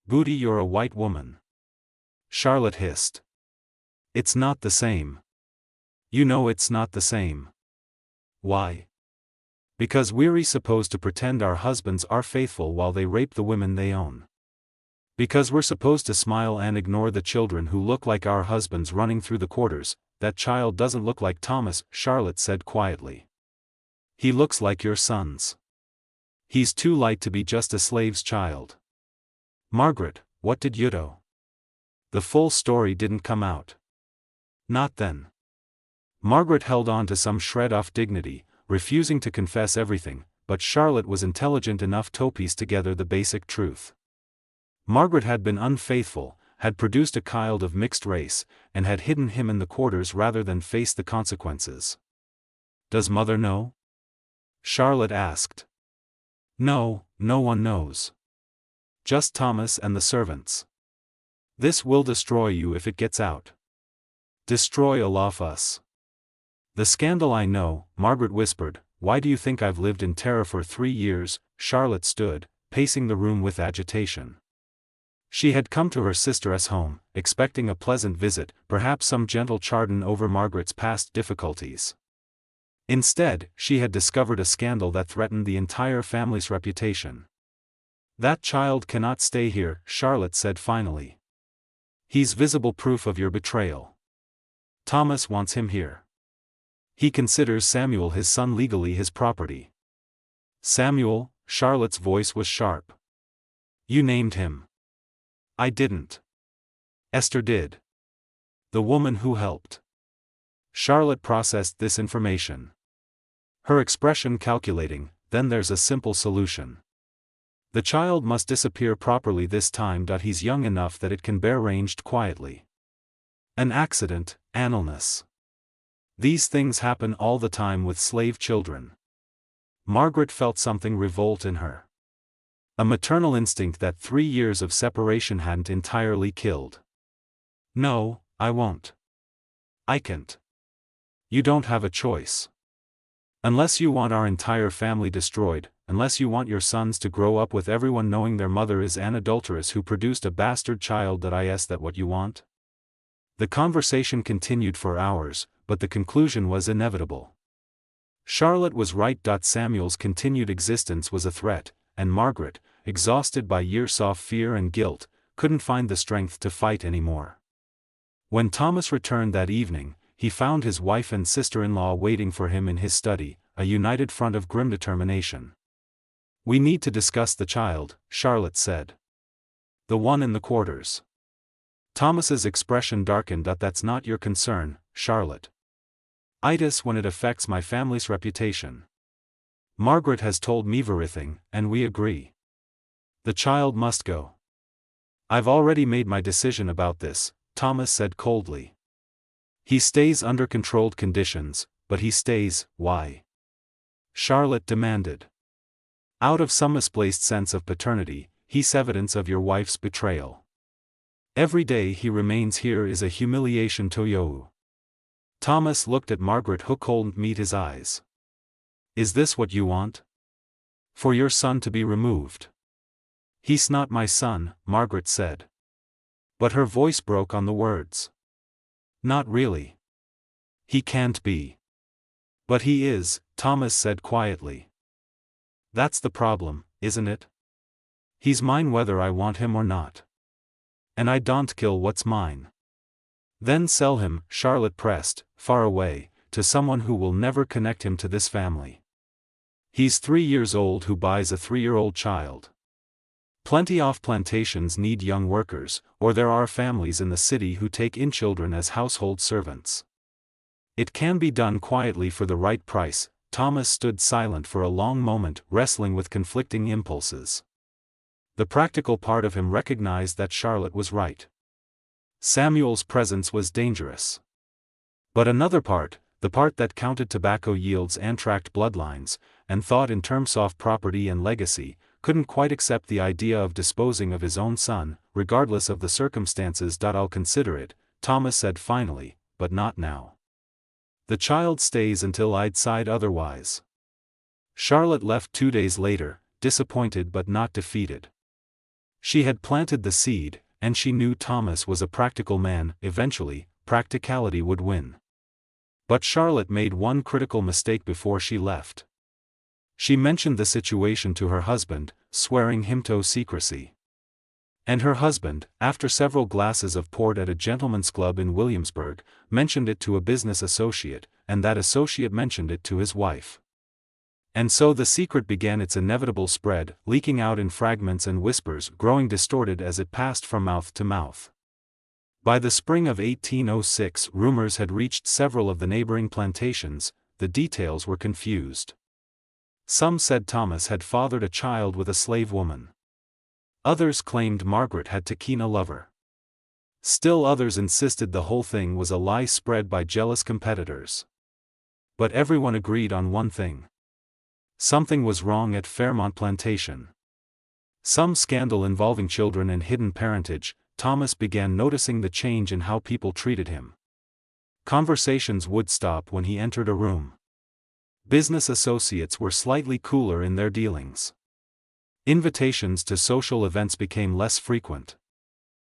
Booty, you're a white woman. Charlotte hissed. It's not the same. You know it's not the same. Why? Because we're supposed to pretend our husbands are faithful while they rape the women they own. Because we're supposed to smile and ignore the children who look like our husbands running through the quarters. That child doesn't look like Thomas, Charlotte said quietly. He looks like your sons. He's too light to be just a slave's child. Margaret, what did you do? The full story didn't come out. Not then. Margaret held on to some shred of dignity, refusing to confess everything, but Charlotte was intelligent enough to piece together the basic truth. Margaret had been unfaithful, had produced a child of mixed race, and had hidden him in the quarters rather than face the consequences. Does mother know? Charlotte asked. No, no one knows. Just Thomas and the servants. This will destroy you if it gets out. Destroy all of us. The scandal I know, Margaret whispered. Why do you think I've lived in terror for 3 years? Charlotte stood, pacing the room with agitation. She had come to her sister's home, expecting a pleasant visit, perhaps some gentle chardon over Margaret's past difficulties. Instead, she had discovered a scandal that threatened the entire family's reputation. That child cannot stay here, Charlotte said finally. He's visible proof of your betrayal. Thomas wants him here. He considers Samuel his son, legally his property. Samuel? Charlotte's voice was sharp. You named him. I didn't. Esther did. The woman who helped. Charlotte processed this information. Her expression calculating. Then there's a simple solution. The child must disappear properly this time. He's young enough that it can be arranged quietly. An accident, an illness. These things happen all the time with slave children. Margaret felt something revolt in her. A maternal instinct that 3 years of separation hadn't entirely killed. No, I won't. I can't. You don't have a choice. Unless you want our entire family destroyed, unless you want your sons to grow up with everyone knowing their mother is an adulteress who produced a bastard child. Is that what you want? The conversation continued for hours, but the conclusion was inevitable. Charlotte was right. Samuel's continued existence was a threat, and Margaret, exhausted by years of fear and guilt, couldn't find the strength to fight anymore. When Thomas returned that evening, he found his wife and sister-in-law waiting for him in his study, a united front of grim determination. We need to discuss the child, Charlotte said. The one in the quarters. Thomas's expression darkened. That's not your concern, Charlotte. Itis when it affects my family's reputation. Margaret has told me everything, and we agree. The child must go. I've already made my decision about this, Thomas said coldly. He stays under controlled conditions, but he stays. Why? Charlotte demanded. Out of some misplaced sense of paternity, he's evidence of your wife's betrayal. Every day he remains here is a humiliation to you. Thomas looked at Margaret who couldn't meet his eyes. Is this what you want? For your son to be removed? He's not my son, Margaret said. But her voice broke on the words. Not really. He can't be. But he is, Thomas said quietly. That's the problem, isn't it? He's mine whether I want him or not. And I don't kill what's mine. Then sell him, Charlotte pressed, far away, to someone who will never connect him to this family. He's 3 years old. Who buys a 3-year-old child? Plenty of plantations need young workers, or there are families in the city who take in children as household servants. It can be done quietly for the right price. Thomas stood silent for a long moment, wrestling with conflicting impulses. The practical part of him recognized that Charlotte was right. Samuel's presence was dangerous. But another part, the part that counted tobacco yields and tracked bloodlines, and thought in terms of property and legacy, couldn't quite accept the idea of disposing of his own son, regardless of the circumstances. I'll consider it, Thomas said finally, but not now. The child stays until I decide otherwise. Charlotte left 2 days later, disappointed but not defeated. She had planted the seed, and she knew Thomas was a practical man. Eventually, practicality would win. But Charlotte made one critical mistake before she left. She mentioned the situation to her husband, swearing him to secrecy. And her husband, after several glasses of port at a gentleman's club in Williamsburg, mentioned it to a business associate, and that associate mentioned it to his wife. And so the secret began its inevitable spread, leaking out in fragments and whispers, growing distorted as it passed from mouth to mouth. By the spring of 1806, rumors had reached several of the neighboring plantations. The details were confused. Some said Thomas had fathered a child with a slave woman. Others claimed Margaret had taken a lover. Still others insisted the whole thing was a lie spread by jealous competitors. But everyone agreed on one thing. Something was wrong at Fairmont Plantation. Some scandal involving children and hidden parentage. Thomas began noticing the change in how people treated him. Conversations would stop when he entered a room. Business associates were slightly cooler in their dealings. Invitations to social events became less frequent.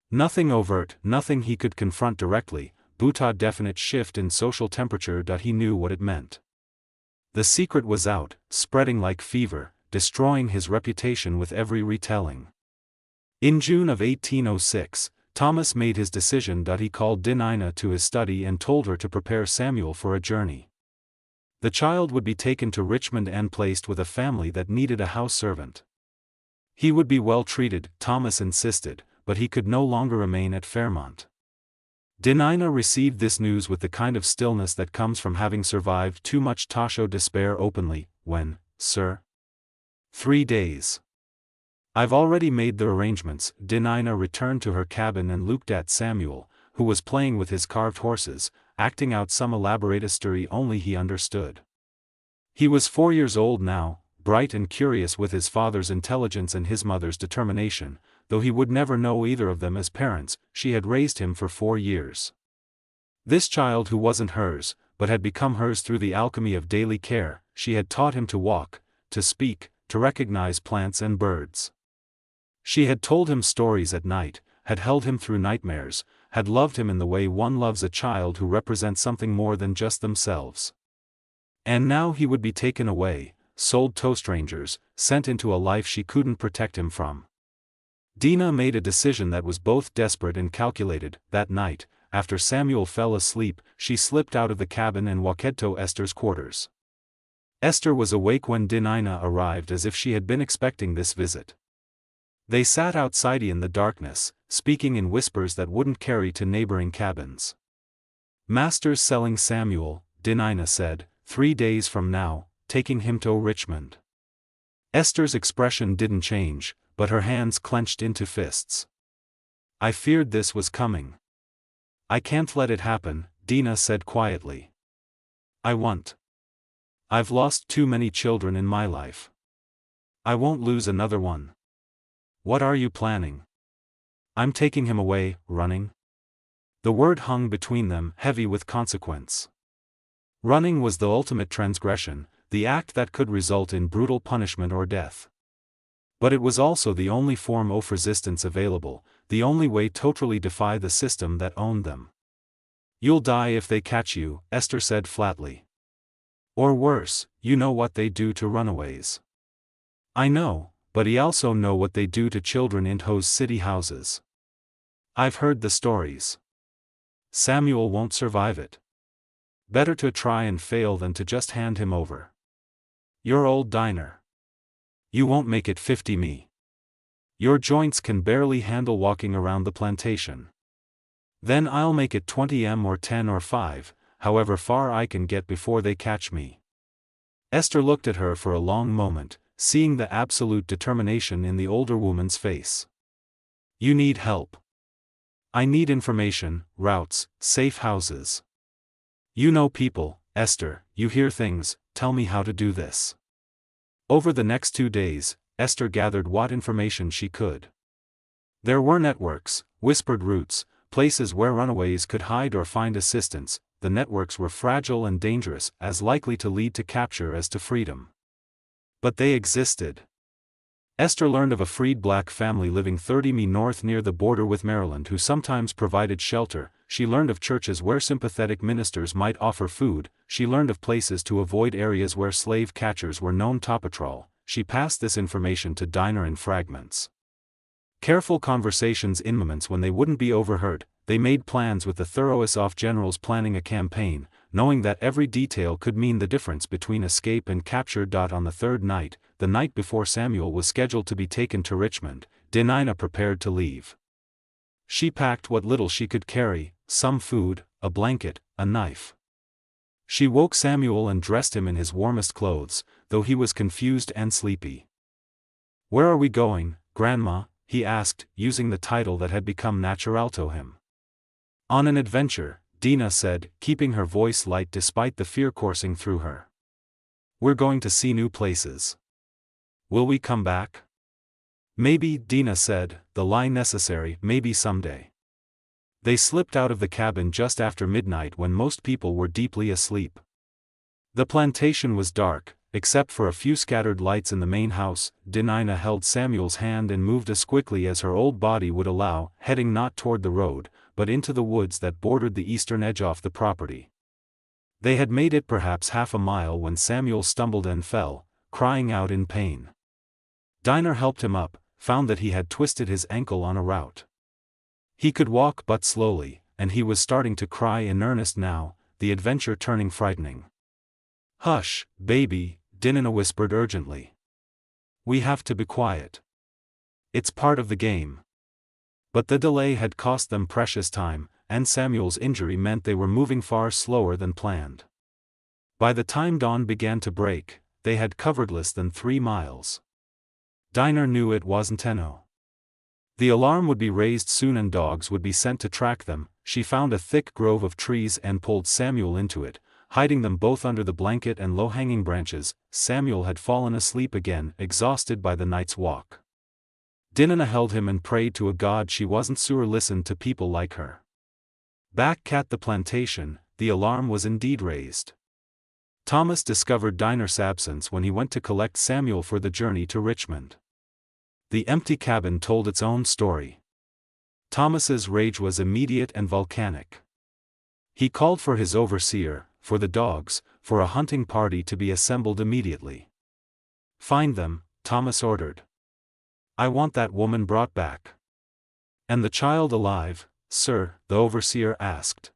Nothing overt, nothing he could confront directly, but a definite shift in social temperature. He knew what it meant. The secret was out, spreading like fever, destroying his reputation with every retelling. In June of 1806, Thomas made his decision. He called Dinah to his study and told her to prepare Samuel for a journey. The child would be taken to Richmond and placed with a family that needed a house servant. He would be well treated, Thomas insisted, but he could no longer remain at Fairmont. Dinah received this news with the kind of stillness that comes from having survived too much despair openly. When, sir? 3 days. I've already made the arrangements. Dinah returned to her cabin and looked at Samuel, who was playing with his carved horses, acting out some elaborate history only he understood. He was 4 years old now, bright and curious with his father's intelligence and his mother's determination, though he would never know either of them as parents. She had raised him for 4 years. This child who wasn't hers, but had become hers through the alchemy of daily care. She had taught him to walk, to speak, to recognize plants and birds. She had told him stories at night, had held him through nightmares, had loved him in the way one loves a child who represents something more than just themselves. And now he would be taken away, sold to strangers, sent into a life she couldn't protect him from. Dinah made a decision that was both desperate and calculated. That night, after Samuel fell asleep, she slipped out of the cabin and walked to Esther's quarters. Esther was awake when Dinah arrived, as if she had been expecting this visit. They sat outside in the darkness, speaking in whispers that wouldn't carry to neighboring cabins. "Master's selling Samuel," Dinah said, 3 days from now, taking him to Richmond. Esther's expression didn't change, but her hands clenched into fists. "I feared this was coming. I can't let it happen," Dinah said quietly. "I won't. I've lost too many children in my life. I won't lose another one." "What are you planning?" "I'm taking him away, running." The word hung between them, heavy with consequence. Running was the ultimate transgression, the act that could result in brutal punishment or death. But it was also the only form of resistance available, the only way to totally defy the system that owned them. "You'll die if they catch you," Esther said flatly. "Or worse, you know what they do to runaways." "I know, but I also know what they do to children in those city houses. I've heard the stories. Samuel won't survive it. Better to try and fail than to just hand him over. You're old, Dinah. You won't make it 50 me. Your joints can barely handle walking around the plantation. Then I'll make it 20 or 10 or 5, however far I can get before they catch me." Esther looked at her for a long moment, seeing the absolute determination in the older woman's face. "You need help. I need information, routes, safe houses. You know people, Esther, you hear things, tell me how to do this." Over the next 2 days, Esther gathered what information she could. There were networks, whispered routes, places where runaways could hide or find assistance. The networks were fragile and dangerous, as likely to lead to capture as to freedom. But they existed. Esther learned of a freed black family living 30 mi north near the border with Maryland who sometimes provided shelter. She learned of churches where sympathetic ministers might offer food. She learned of places to avoid areas where slave catchers were known to patrol. She passed this information to Dinah in fragments. Careful conversations in moments when they wouldn't be overheard. They made plans with the thoroughest of generals planning a campaign, knowing that every detail could mean the difference between escape and capture. On the third night, the night before Samuel was scheduled to be taken to Richmond, Dinah prepared to leave. She packed what little she could carry, some food, a blanket, a knife. She woke Samuel and dressed him in his warmest clothes, though he was confused and sleepy. "Where are we going, Grandma?" he asked, using the title that had become natural to him. "On an adventure," Dina said, keeping her voice light despite the fear coursing through her. We're going to see new places. Will we come back? Maybe, Dina said, the line necessary, maybe someday. They slipped out of the cabin just after midnight when most people were deeply asleep. The plantation was dark, except for a few scattered lights in the main house. Dina held Samuel's hand and moved as quickly as her old body would allow, heading not toward the road, but into the woods that bordered the eastern edge off the property. They had made it perhaps half a mile when Samuel stumbled and fell, crying out in pain. Dina helped him up, found that he had twisted his ankle on a route. He could walk but slowly, and he was starting to cry in earnest now, the adventure turning frightening. Hush, baby, Dina whispered urgently. We have to be quiet. It's part of the game. But the delay had cost them precious time, and Samuel's injury meant they were moving far slower than planned. By the time dawn began to break, they had covered less than 3 miles. Dina knew it wasn't enough. The alarm would be raised soon and dogs would be sent to track them. She found a thick grove of trees and pulled Samuel into it, hiding them both under the blanket and low-hanging branches. Samuel had fallen asleep again, exhausted by the night's walk. Dina held him and prayed to a God she wasn't sure listened to people like her. Back at the plantation, the alarm was indeed raised. Thomas discovered Dina's absence when he went to collect Samuel for the journey to Richmond. The empty cabin told its own story. Thomas's rage was immediate and volcanic. He called for his overseer, for the dogs, for a hunting party to be assembled immediately. Find them, Thomas ordered. I want that woman brought back. And the child alive, sir? The overseer asked.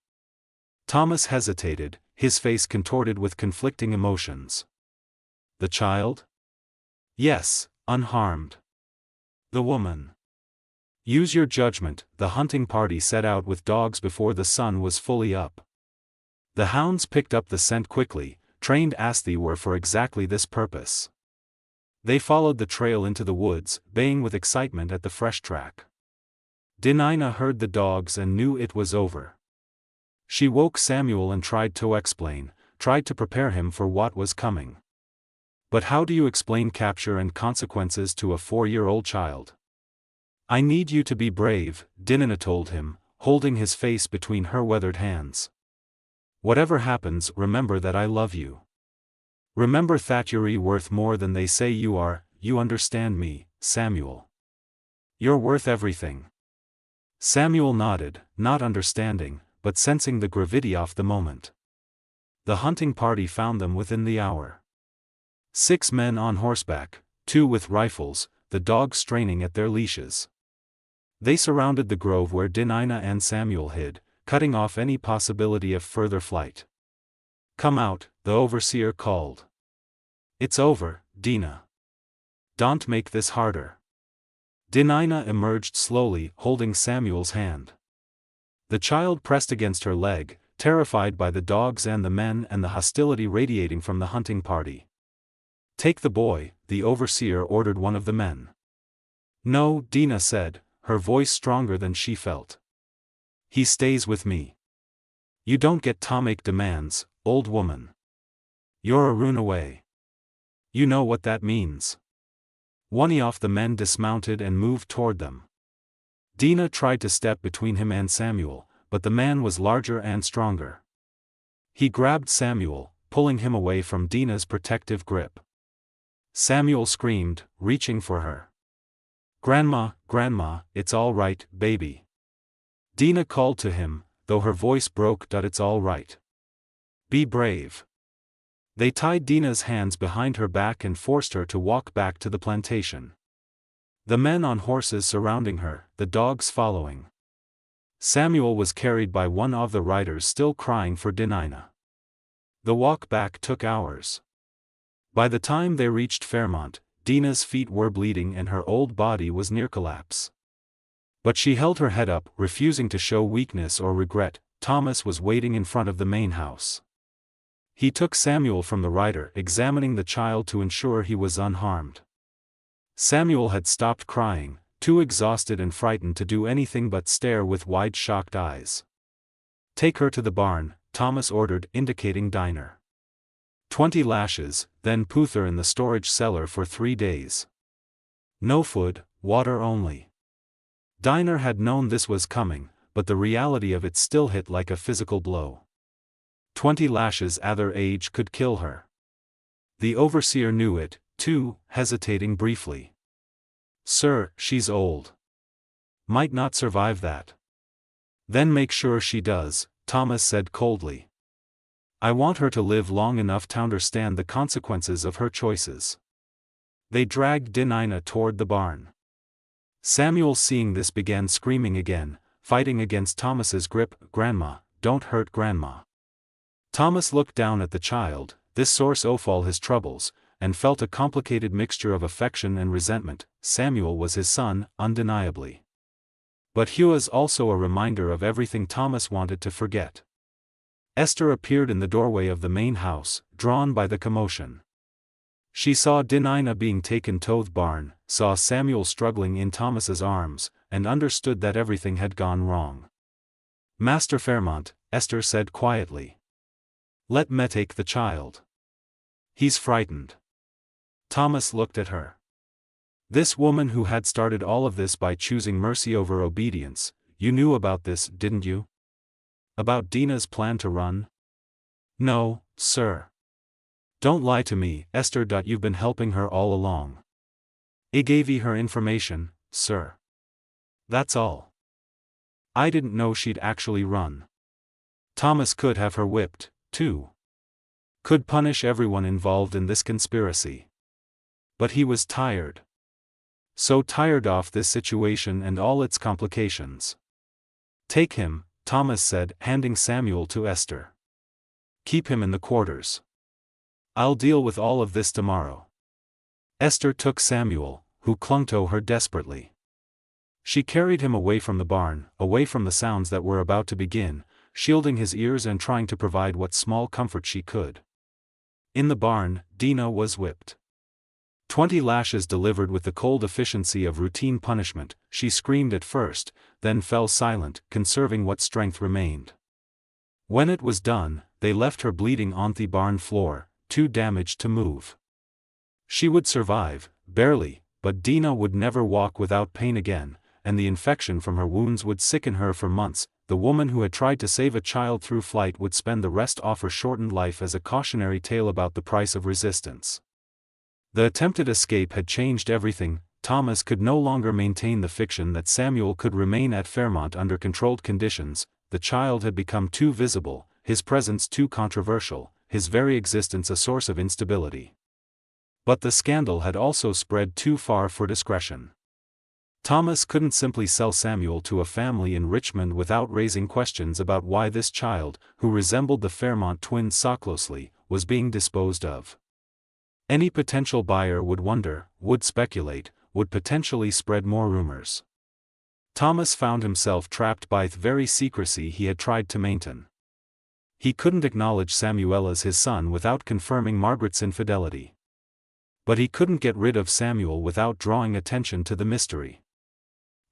Thomas hesitated, his face contorted with conflicting emotions. The child? Yes, unharmed. The woman. Use your judgment. The hunting party set out with dogs before the sun was fully up. The hounds picked up the scent quickly, trained as they were for exactly this purpose. They followed the trail into the woods, baying with excitement at the fresh track. Dina heard the dogs and knew it was over. She woke Samuel and tried to explain, tried to prepare him for what was coming. But how do you explain capture and consequences to a 4-year-old child? I need you to be brave, Dina told him, holding his face between her weathered hands. Whatever happens, remember that I love you. Remember that you're worth more than they say you are. You understand me, Samuel. You're worth everything. Samuel nodded, not understanding, but sensing the gravity of the moment. The hunting party found them within the hour. 6 men on horseback, 2 with rifles, the dogs straining at their leashes. They surrounded the grove where Dina and Samuel hid, cutting off any possibility of further flight. Come out, the overseer called. It's over, Dina. Don't make this harder. Dina emerged slowly, holding Samuel's hand. The child pressed against her leg, terrified by the dogs and the men and the hostility radiating from the hunting party. Take the boy, the overseer ordered one of the men. No, Dina said, her voice stronger than she felt. He stays with me. You don't get to make demands, old woman. You're a runaway. You know what that means. One of the men dismounted and moved toward them. Dina tried to step between him and Samuel, but the man was larger and stronger. He grabbed Samuel, pulling him away from Dina's protective grip. Samuel screamed, reaching for her. Grandma, Grandma, it's all right, baby. Dina called to him, though her voice broke. It's all right. Be brave. They tied Dina's hands behind her back and forced her to walk back to the plantation. The men on horses surrounding her, the dogs following. Samuel was carried by one of the riders still crying for Dina. The walk back took hours. By the time they reached Fairmont, Dina's feet were bleeding and her old body was near collapse. But she held her head up, refusing to show weakness or regret. Thomas was waiting in front of the main house. He took Samuel from the rider, examining the child to ensure he was unharmed. Samuel had stopped crying, too exhausted and frightened to do anything but stare with wide shocked eyes. Take her to the barn, Thomas ordered, indicating Dinah. 20 lashes, then put her in the storage cellar for 3 days. No food, water only. Dinah had known this was coming, but the reality of it still hit like a physical blow. 20 lashes at her age could kill her. The overseer knew it, too, hesitating briefly. Sir, she's old. Might not survive that. Then make sure she does, Thomas said coldly. I want her to live long enough to understand the consequences of her choices. They dragged Dinah toward the barn. Samuel, seeing this, began screaming again, fighting against Thomas's grip. Grandma, don't hurt Grandma. Thomas looked down at the child, this source of all his troubles, and felt a complicated mixture of affection and resentment. Samuel was his son, undeniably. But he was also a reminder of everything Thomas wanted to forget. Esther appeared in the doorway of the main house, drawn by the commotion. She saw Dinah being taken to the barn, saw Samuel struggling in Thomas's arms, and understood that everything had gone wrong. Master Fairmont, Esther said quietly. Let me take the child. He's frightened. Thomas looked at her. This woman who had started all of this by choosing mercy over obedience, you knew about this, didn't you? About Dinah's plan to run? No, sir. Don't lie to me, Esther. You've been helping her all along. I gave you her information, sir. That's all. I didn't know she'd actually run. Thomas could have her whipped, too. Could punish everyone involved in this conspiracy. But he was tired. So tired of this situation and all its complications. Take him, Thomas said, handing Samuel to Esther. Keep him in the quarters. I'll deal with all of this tomorrow. Esther took Samuel, who clung to her desperately. She carried him away from the barn, away from the sounds that were about to begin, shielding his ears and trying to provide what small comfort she could. In the barn, Dinah was whipped. 20 lashes delivered with the cold efficiency of routine punishment. She screamed at first, then fell silent, conserving what strength remained. When it was done, they left her bleeding on the barn floor, too damaged to move. She would survive, barely, but Dinah would never walk without pain again, and the infection from her wounds would sicken her for months. The woman who had tried to save a child through flight would spend the rest of her shortened life as a cautionary tale about the price of resistance. The attempted escape had changed everything. Thomas could no longer maintain the fiction that Samuel could remain at Fairmont under controlled conditions. The child had become too visible, his presence too controversial, his very existence a source of instability. But the scandal had also spread too far for discretion. Thomas couldn't simply sell Samuel to a family in Richmond without raising questions about why this child, who resembled the Fairmont twins so closely, was being disposed of. Any potential buyer would wonder, would speculate, would potentially spread more rumors. Thomas found himself trapped by the very secrecy he had tried to maintain. He couldn't acknowledge Samuel as his son without confirming Margaret's infidelity. But he couldn't get rid of Samuel without drawing attention to the mystery.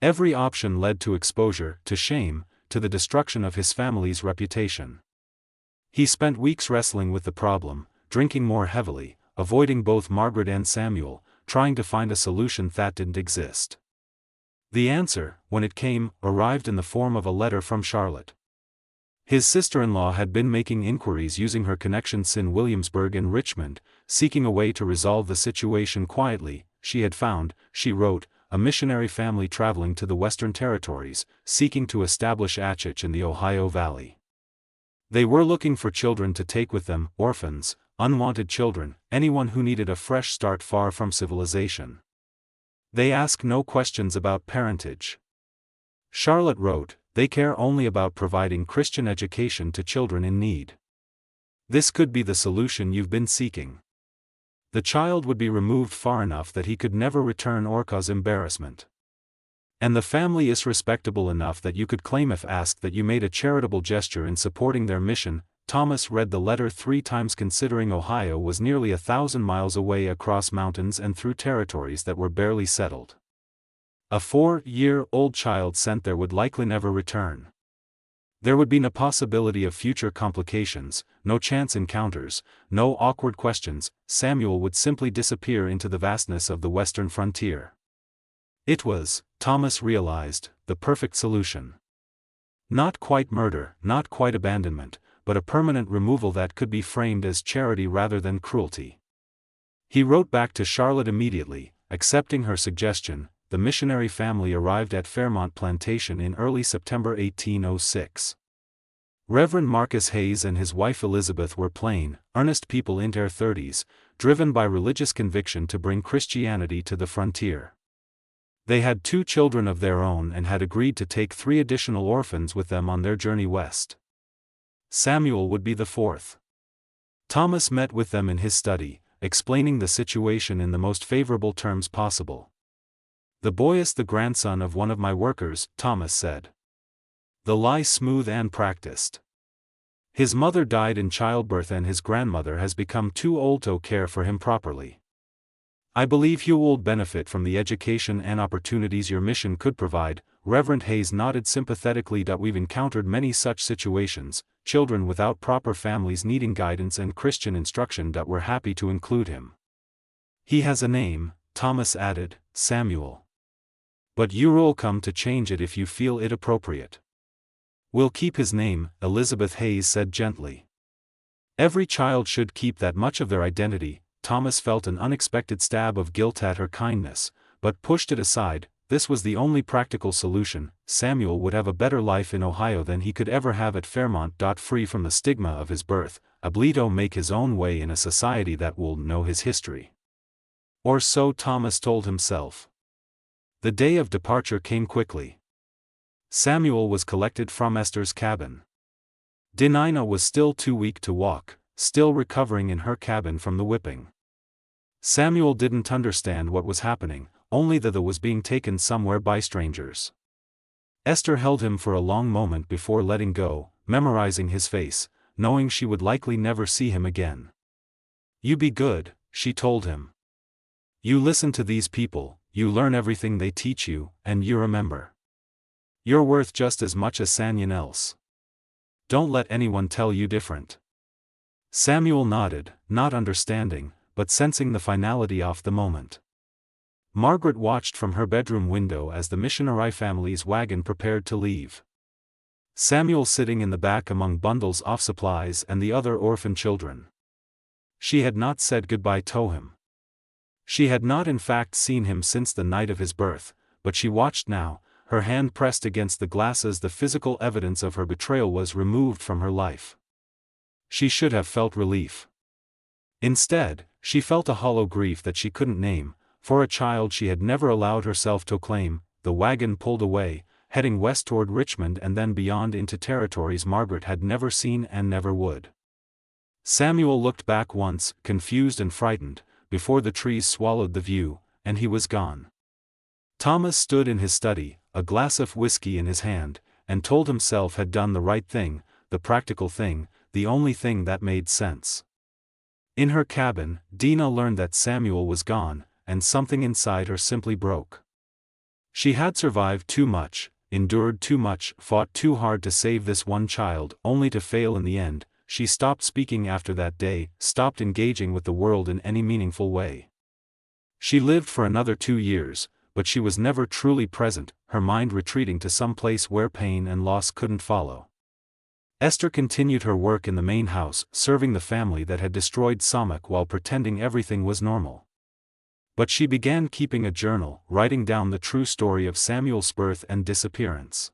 Every option led to exposure, to shame, to the destruction of his family's reputation. He spent weeks wrestling with the problem, drinking more heavily, avoiding both Margaret and Samuel, trying to find a solution that didn't exist. The answer, when it came, arrived in the form of a letter from Charlotte. His sister-in-law had been making inquiries using her connections in Williamsburg and Richmond, seeking a way to resolve the situation quietly. She had found, she wrote, a missionary family traveling to the Western Territories, seeking to establish a church in the Ohio Valley. They were looking for children to take with them, orphans, unwanted children, anyone who needed a fresh start far from civilization. They ask no questions about parentage. Charlotte wrote, they care only about providing Christian education to children in need. This could be the solution you've been seeking. The child would be removed far enough that he could never return or cause embarrassment. And the family is respectable enough that you could claim if asked that you made a charitable gesture in supporting their mission. Thomas read the letter 3 times, considering Ohio was nearly 1,000 miles away across mountains and through territories that were barely settled. A 4-year-old child sent there would likely never return. There would be no possibility of future complications, no chance encounters, no awkward questions. Samuel would simply disappear into the vastness of the western frontier. It was, Thomas realized, the perfect solution. Not quite murder, not quite abandonment, but a permanent removal that could be framed as charity rather than cruelty. He wrote back to Charlotte immediately, accepting her suggestion. The missionary family arrived at Fairmont Plantation in early September 1806. Reverend Marcus Hayes and his wife Elizabeth were plain, earnest people in their 30s, driven by religious conviction to bring Christianity to the frontier. They had 2 children of their own and had agreed to take 3 additional orphans with them on their journey west. Samuel would be the 4th. Thomas met with them in his study, explaining the situation in the most favorable terms possible. "The boy is the grandson of one of my workers," Thomas said. "The lie smooth and practiced. His mother died in childbirth and his grandmother has become too old to care for him properly. I believe he will benefit from the education and opportunities your mission could provide." Reverend Hayes nodded sympathetically. "We've encountered many such situations, children without proper families needing guidance and Christian instruction. We're happy to include him. He has a name," Thomas added, "Samuel. But you'll come to change it if you feel it appropriate." "We'll keep his name," Elizabeth Hayes said gently. "Every child should keep that much of their identity." Thomas felt an unexpected stab of guilt at her kindness, but pushed it aside. This was the only practical solution. Samuel would have a better life in Ohio than he could ever have at Fairmont. Free from the stigma of his birth, able to make his own way in a society that will know his history. Or so Thomas told himself. The day of departure came quickly. Samuel was collected from Esther's cabin. Dinah was still too weak to walk, still recovering in her cabin from the whipping. Samuel didn't understand what was happening, only that he was being taken somewhere by strangers. Esther held him for a long moment before letting go, memorizing his face, knowing she would likely never see him again. "You be good," she told him. "You listen to these people, you learn everything they teach you, and you remember. You're worth just as much as anyone else. Don't let anyone tell you different." Samuel nodded, not understanding, but sensing the finality of the moment. Margaret watched from her bedroom window as the missionary family's wagon prepared to leave. Samuel sitting in the back among bundles of supplies and the other orphan children. She had not said goodbye to him. She had not in fact seen him since the night of his birth, but she watched now, her hand pressed against the glass as the physical evidence of her betrayal was removed from her life. She should have felt relief. Instead, she felt a hollow grief that she couldn't name. For a child she had never allowed herself to claim. The wagon pulled away, heading west toward Richmond and then beyond into territories Margaret had never seen and never would. Samuel looked back once, confused and frightened, before the trees swallowed the view, and he was gone. Thomas stood in his study, a glass of whiskey in his hand, and told himself had done the right thing, the practical thing, the only thing that made sense. In her cabin, Dinah learned that Samuel was gone, and something inside her simply broke. She had survived too much, endured too much, fought too hard to save this one child, only to fail in the end. She stopped speaking after that day, stopped engaging with the world in any meaningful way. She lived for another 2 years, but she was never truly present, her mind retreating to some place where pain and loss couldn't follow. Esther continued her work in the main house, serving the family that had destroyed Samak while pretending everything was normal. But she began keeping a journal, writing down the true story of Samuel's birth and disappearance.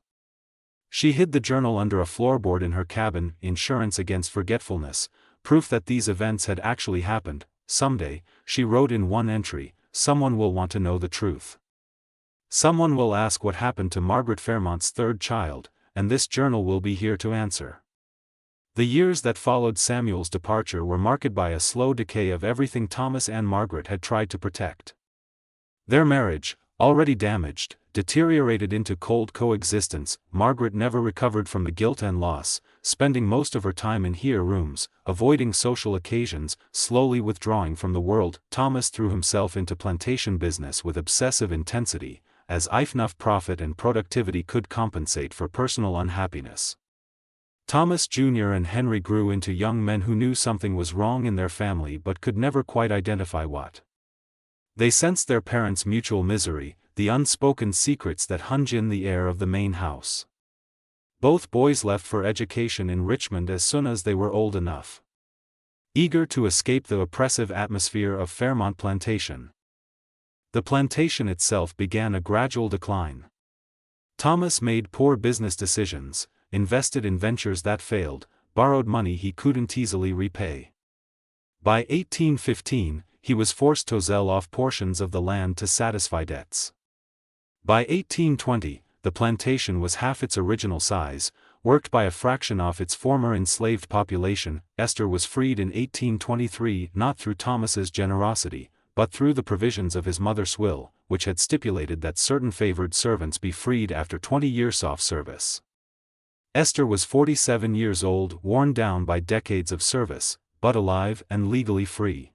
She hid the journal under a floorboard in her cabin, insurance against forgetfulness, proof that these events had actually happened. Someday, she wrote in one entry, someone will want to know the truth. Someone will ask what happened to Margaret Fairmont's 3rd child, and this journal will be here to answer. The years that followed Samuel's departure were marked by a slow decay of everything Thomas and Margaret had tried to protect. Their marriage, already damaged, deteriorated into cold coexistence. Margaret never recovered from the guilt and loss, spending most of her time in here rooms, avoiding social occasions, slowly withdrawing from the world. Thomas threw himself into plantation business with obsessive intensity, as if enough profit and productivity could compensate for personal unhappiness. Thomas Jr. and Henry grew into young men who knew something was wrong in their family but could never quite identify what. They sensed their parents' mutual misery, the unspoken secrets that hung in the air of the main house. Both boys left for education in Richmond as soon as they were old enough, eager to escape the oppressive atmosphere of Fairmont Plantation. The plantation itself began a gradual decline. Thomas made poor business decisions, invested in ventures that failed, borrowed money he couldn't easily repay. By 1815, he was forced to sell off portions of the land to satisfy debts. By 1820, the plantation was half its original size, worked by a fraction of its former enslaved population. Esther was freed in 1823 not through Thomas's generosity, but through the provisions of his mother's will, which had stipulated that certain favored servants be freed after 20 years of service. Esther was 47 years old, worn down by decades of service, but alive and legally free.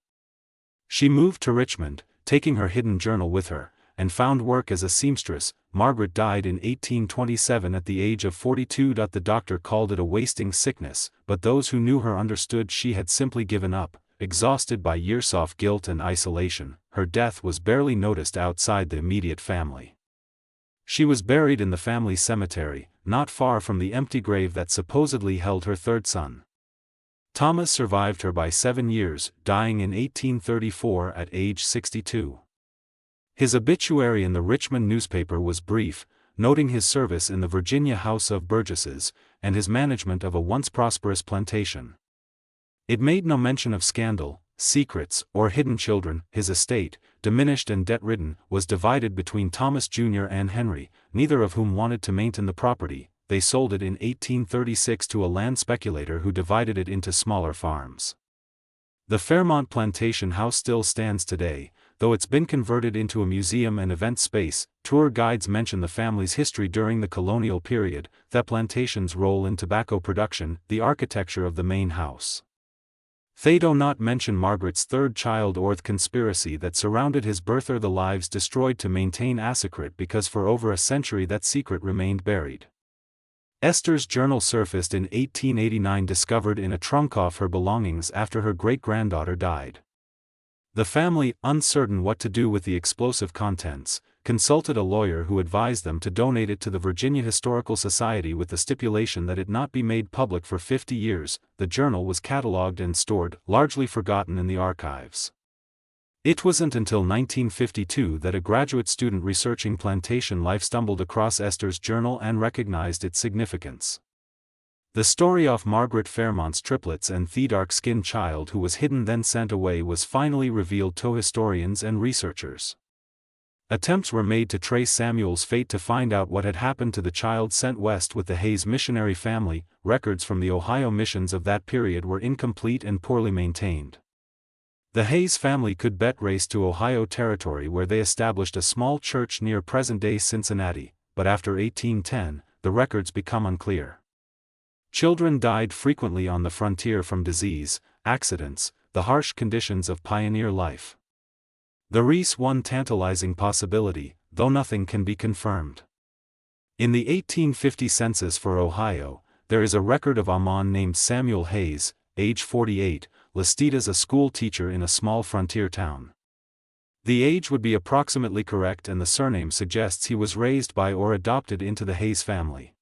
She moved to Richmond, taking her hidden journal with her, and found work as a seamstress. Margaret died in 1827 at the age of 42. The doctor called it a wasting sickness, but those who knew her understood she had simply given up, exhausted by years of guilt and isolation. Her death was barely noticed outside the immediate family. She was buried in the family cemetery, not far from the empty grave that supposedly held her third son. Thomas survived her by 7 years, dying in 1834 at age 62. His obituary in the Richmond newspaper was brief, noting his service in the Virginia House of Burgesses, and his management of a once prosperous plantation. It made no mention of scandal, secrets, or hidden children. His estate, diminished and debt-ridden, was divided between Thomas Jr. and Henry, neither of whom wanted to maintain the property. They sold it in 1836 to a land speculator who divided it into smaller farms. The Fairmont Plantation House still stands today, though it's been converted into a museum and event space. Tour guides mention the family's history during the colonial period, the plantation's role in tobacco production, the architecture of the main house. They do not mention Margaret's third child or the conspiracy that surrounded his birth or the lives destroyed to maintain a secret, because for over a century that secret remained buried. Esther's journal surfaced in 1889, discovered in a trunk of her belongings after her great-granddaughter died. The family, uncertain what to do with the explosive contents, consulted a lawyer who advised them to donate it to the Virginia Historical Society with the stipulation that it not be made public for 50 years. The journal was catalogued and stored, largely forgotten in the archives. It wasn't until 1952 that a graduate student researching plantation life stumbled across Esther's journal and recognized its significance. The story of Margaret Fairmont's triplets and the dark-skinned child who was hidden then sent away was finally revealed to historians and researchers. Attempts were made to trace Samuel's fate to find out what had happened to the child sent west with the Hayes missionary family. Records from the Ohio missions of that period were incomplete and poorly maintained. The Hayes family could bet race to Ohio Territory, where they established a small church near present-day Cincinnati, but after 1810, the records become unclear. Children died frequently on the frontier from disease, accidents, the harsh conditions of pioneer life. There is one tantalizing possibility, though nothing can be confirmed. In the 1850 census for Ohio, there is a record of a man named Samuel Hayes, age 48, listed as a school teacher in a small frontier town. The age would be approximately correct, and the surname suggests he was raised by or adopted into the Hayes family.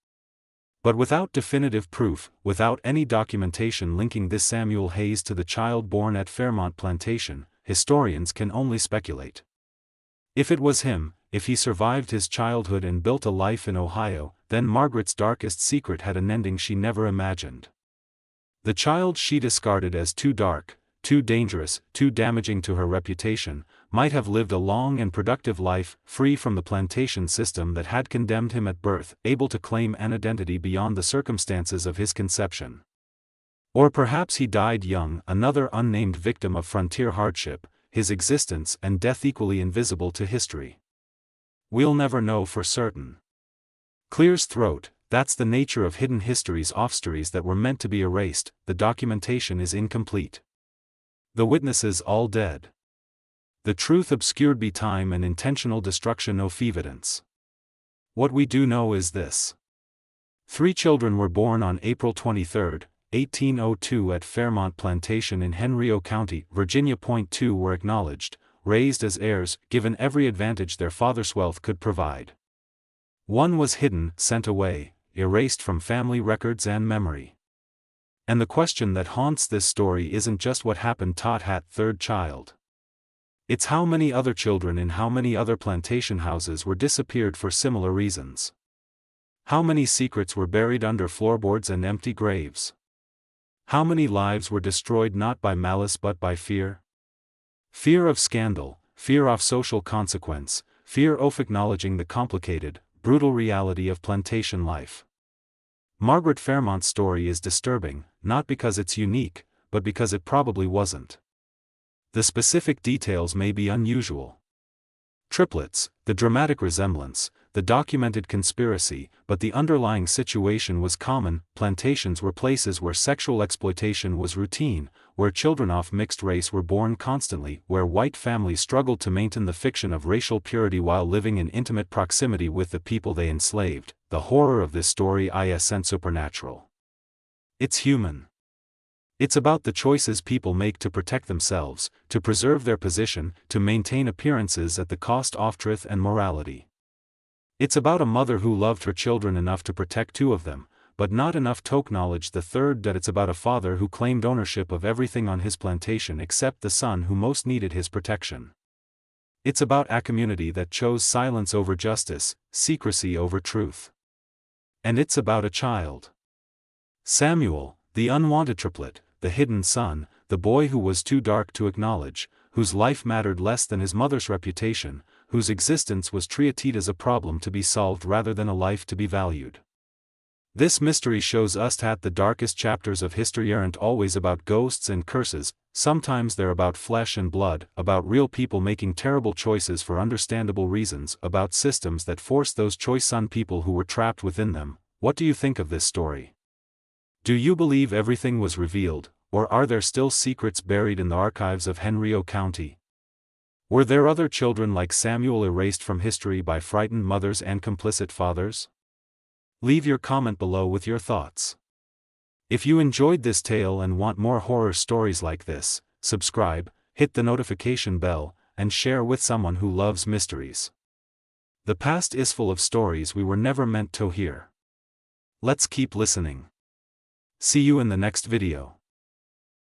But without definitive proof, without any documentation linking this Samuel Hayes to the child born at Fairmont Plantation, historians can only speculate. If it was him, if he survived his childhood and built a life in Ohio, then Margaret's darkest secret had an ending she never imagined. The child she discarded as too dark, too dangerous, too damaging to her reputation, might have lived a long and productive life, free from the plantation system that had condemned him at birth, able to claim an identity beyond the circumstances of his conception. Or perhaps he died young, another unnamed victim of frontier hardship, his existence and death equally invisible to history. We'll never know for certain. Clear's throat, that's the nature of hidden histories, stories that were meant to be erased. The documentation is incomplete. The witnesses all dead. The truth obscured by time and intentional destruction of evidence. What we do know is this. 3 children were born on April 23, 1802 at Fairmount Plantation in Henrio County, Virginia. 2 were acknowledged, raised as heirs, given every advantage their father's wealth could provide. 1 was hidden, sent away, erased from family records and memory. And the question that haunts this story isn't just what happened to that 3rd child. It's how many other children in how many other plantation houses were disappeared for similar reasons. How many secrets were buried under floorboards and empty graves? How many lives were destroyed not by malice but by fear? Fear of scandal, fear of social consequence, fear of acknowledging the complicated, brutal reality of plantation life. Margaret Fairmont's story is disturbing, not because it's unique, but because it probably wasn't. The specific details may be unusual. Triplets, the dramatic resemblance, the documented conspiracy, but the underlying situation was common. Plantations were places where sexual exploitation was routine, where children of mixed race were born constantly, where white families struggled to maintain the fiction of racial purity while living in intimate proximity with the people they enslaved. The horror of this story isn't supernatural. It's human. It's about the choices people make to protect themselves, to preserve their position, to maintain appearances at the cost of truth and morality. It's about a mother who loved her children enough to protect 2 of them, but not enough to acknowledge the 3rd. That it's about a father who claimed ownership of everything on his plantation except the son who most needed his protection. It's about a community that chose silence over justice, secrecy over truth. And it's about a child. Samuel, the unwanted triplet, the hidden son, the boy who was too dark to acknowledge, whose life mattered less than his mother's reputation, whose existence was treated as a problem to be solved rather than a life to be valued. This mystery shows us that the darkest chapters of history aren't always about ghosts and curses. Sometimes they're about flesh and blood, about real people making terrible choices for understandable reasons, about systems that forced those choices on people who were trapped within them. What do you think of this story? Do you believe everything was revealed, or are there still secrets buried in the archives of Henrio County? Were there other children like Samuel erased from history by frightened mothers and complicit fathers? Leave your comment below with your thoughts. If you enjoyed this tale and want more horror stories like this, subscribe, hit the notification bell, and share with someone who loves mysteries. The past is full of stories we were never meant to hear. Let's keep listening. See you in the next video.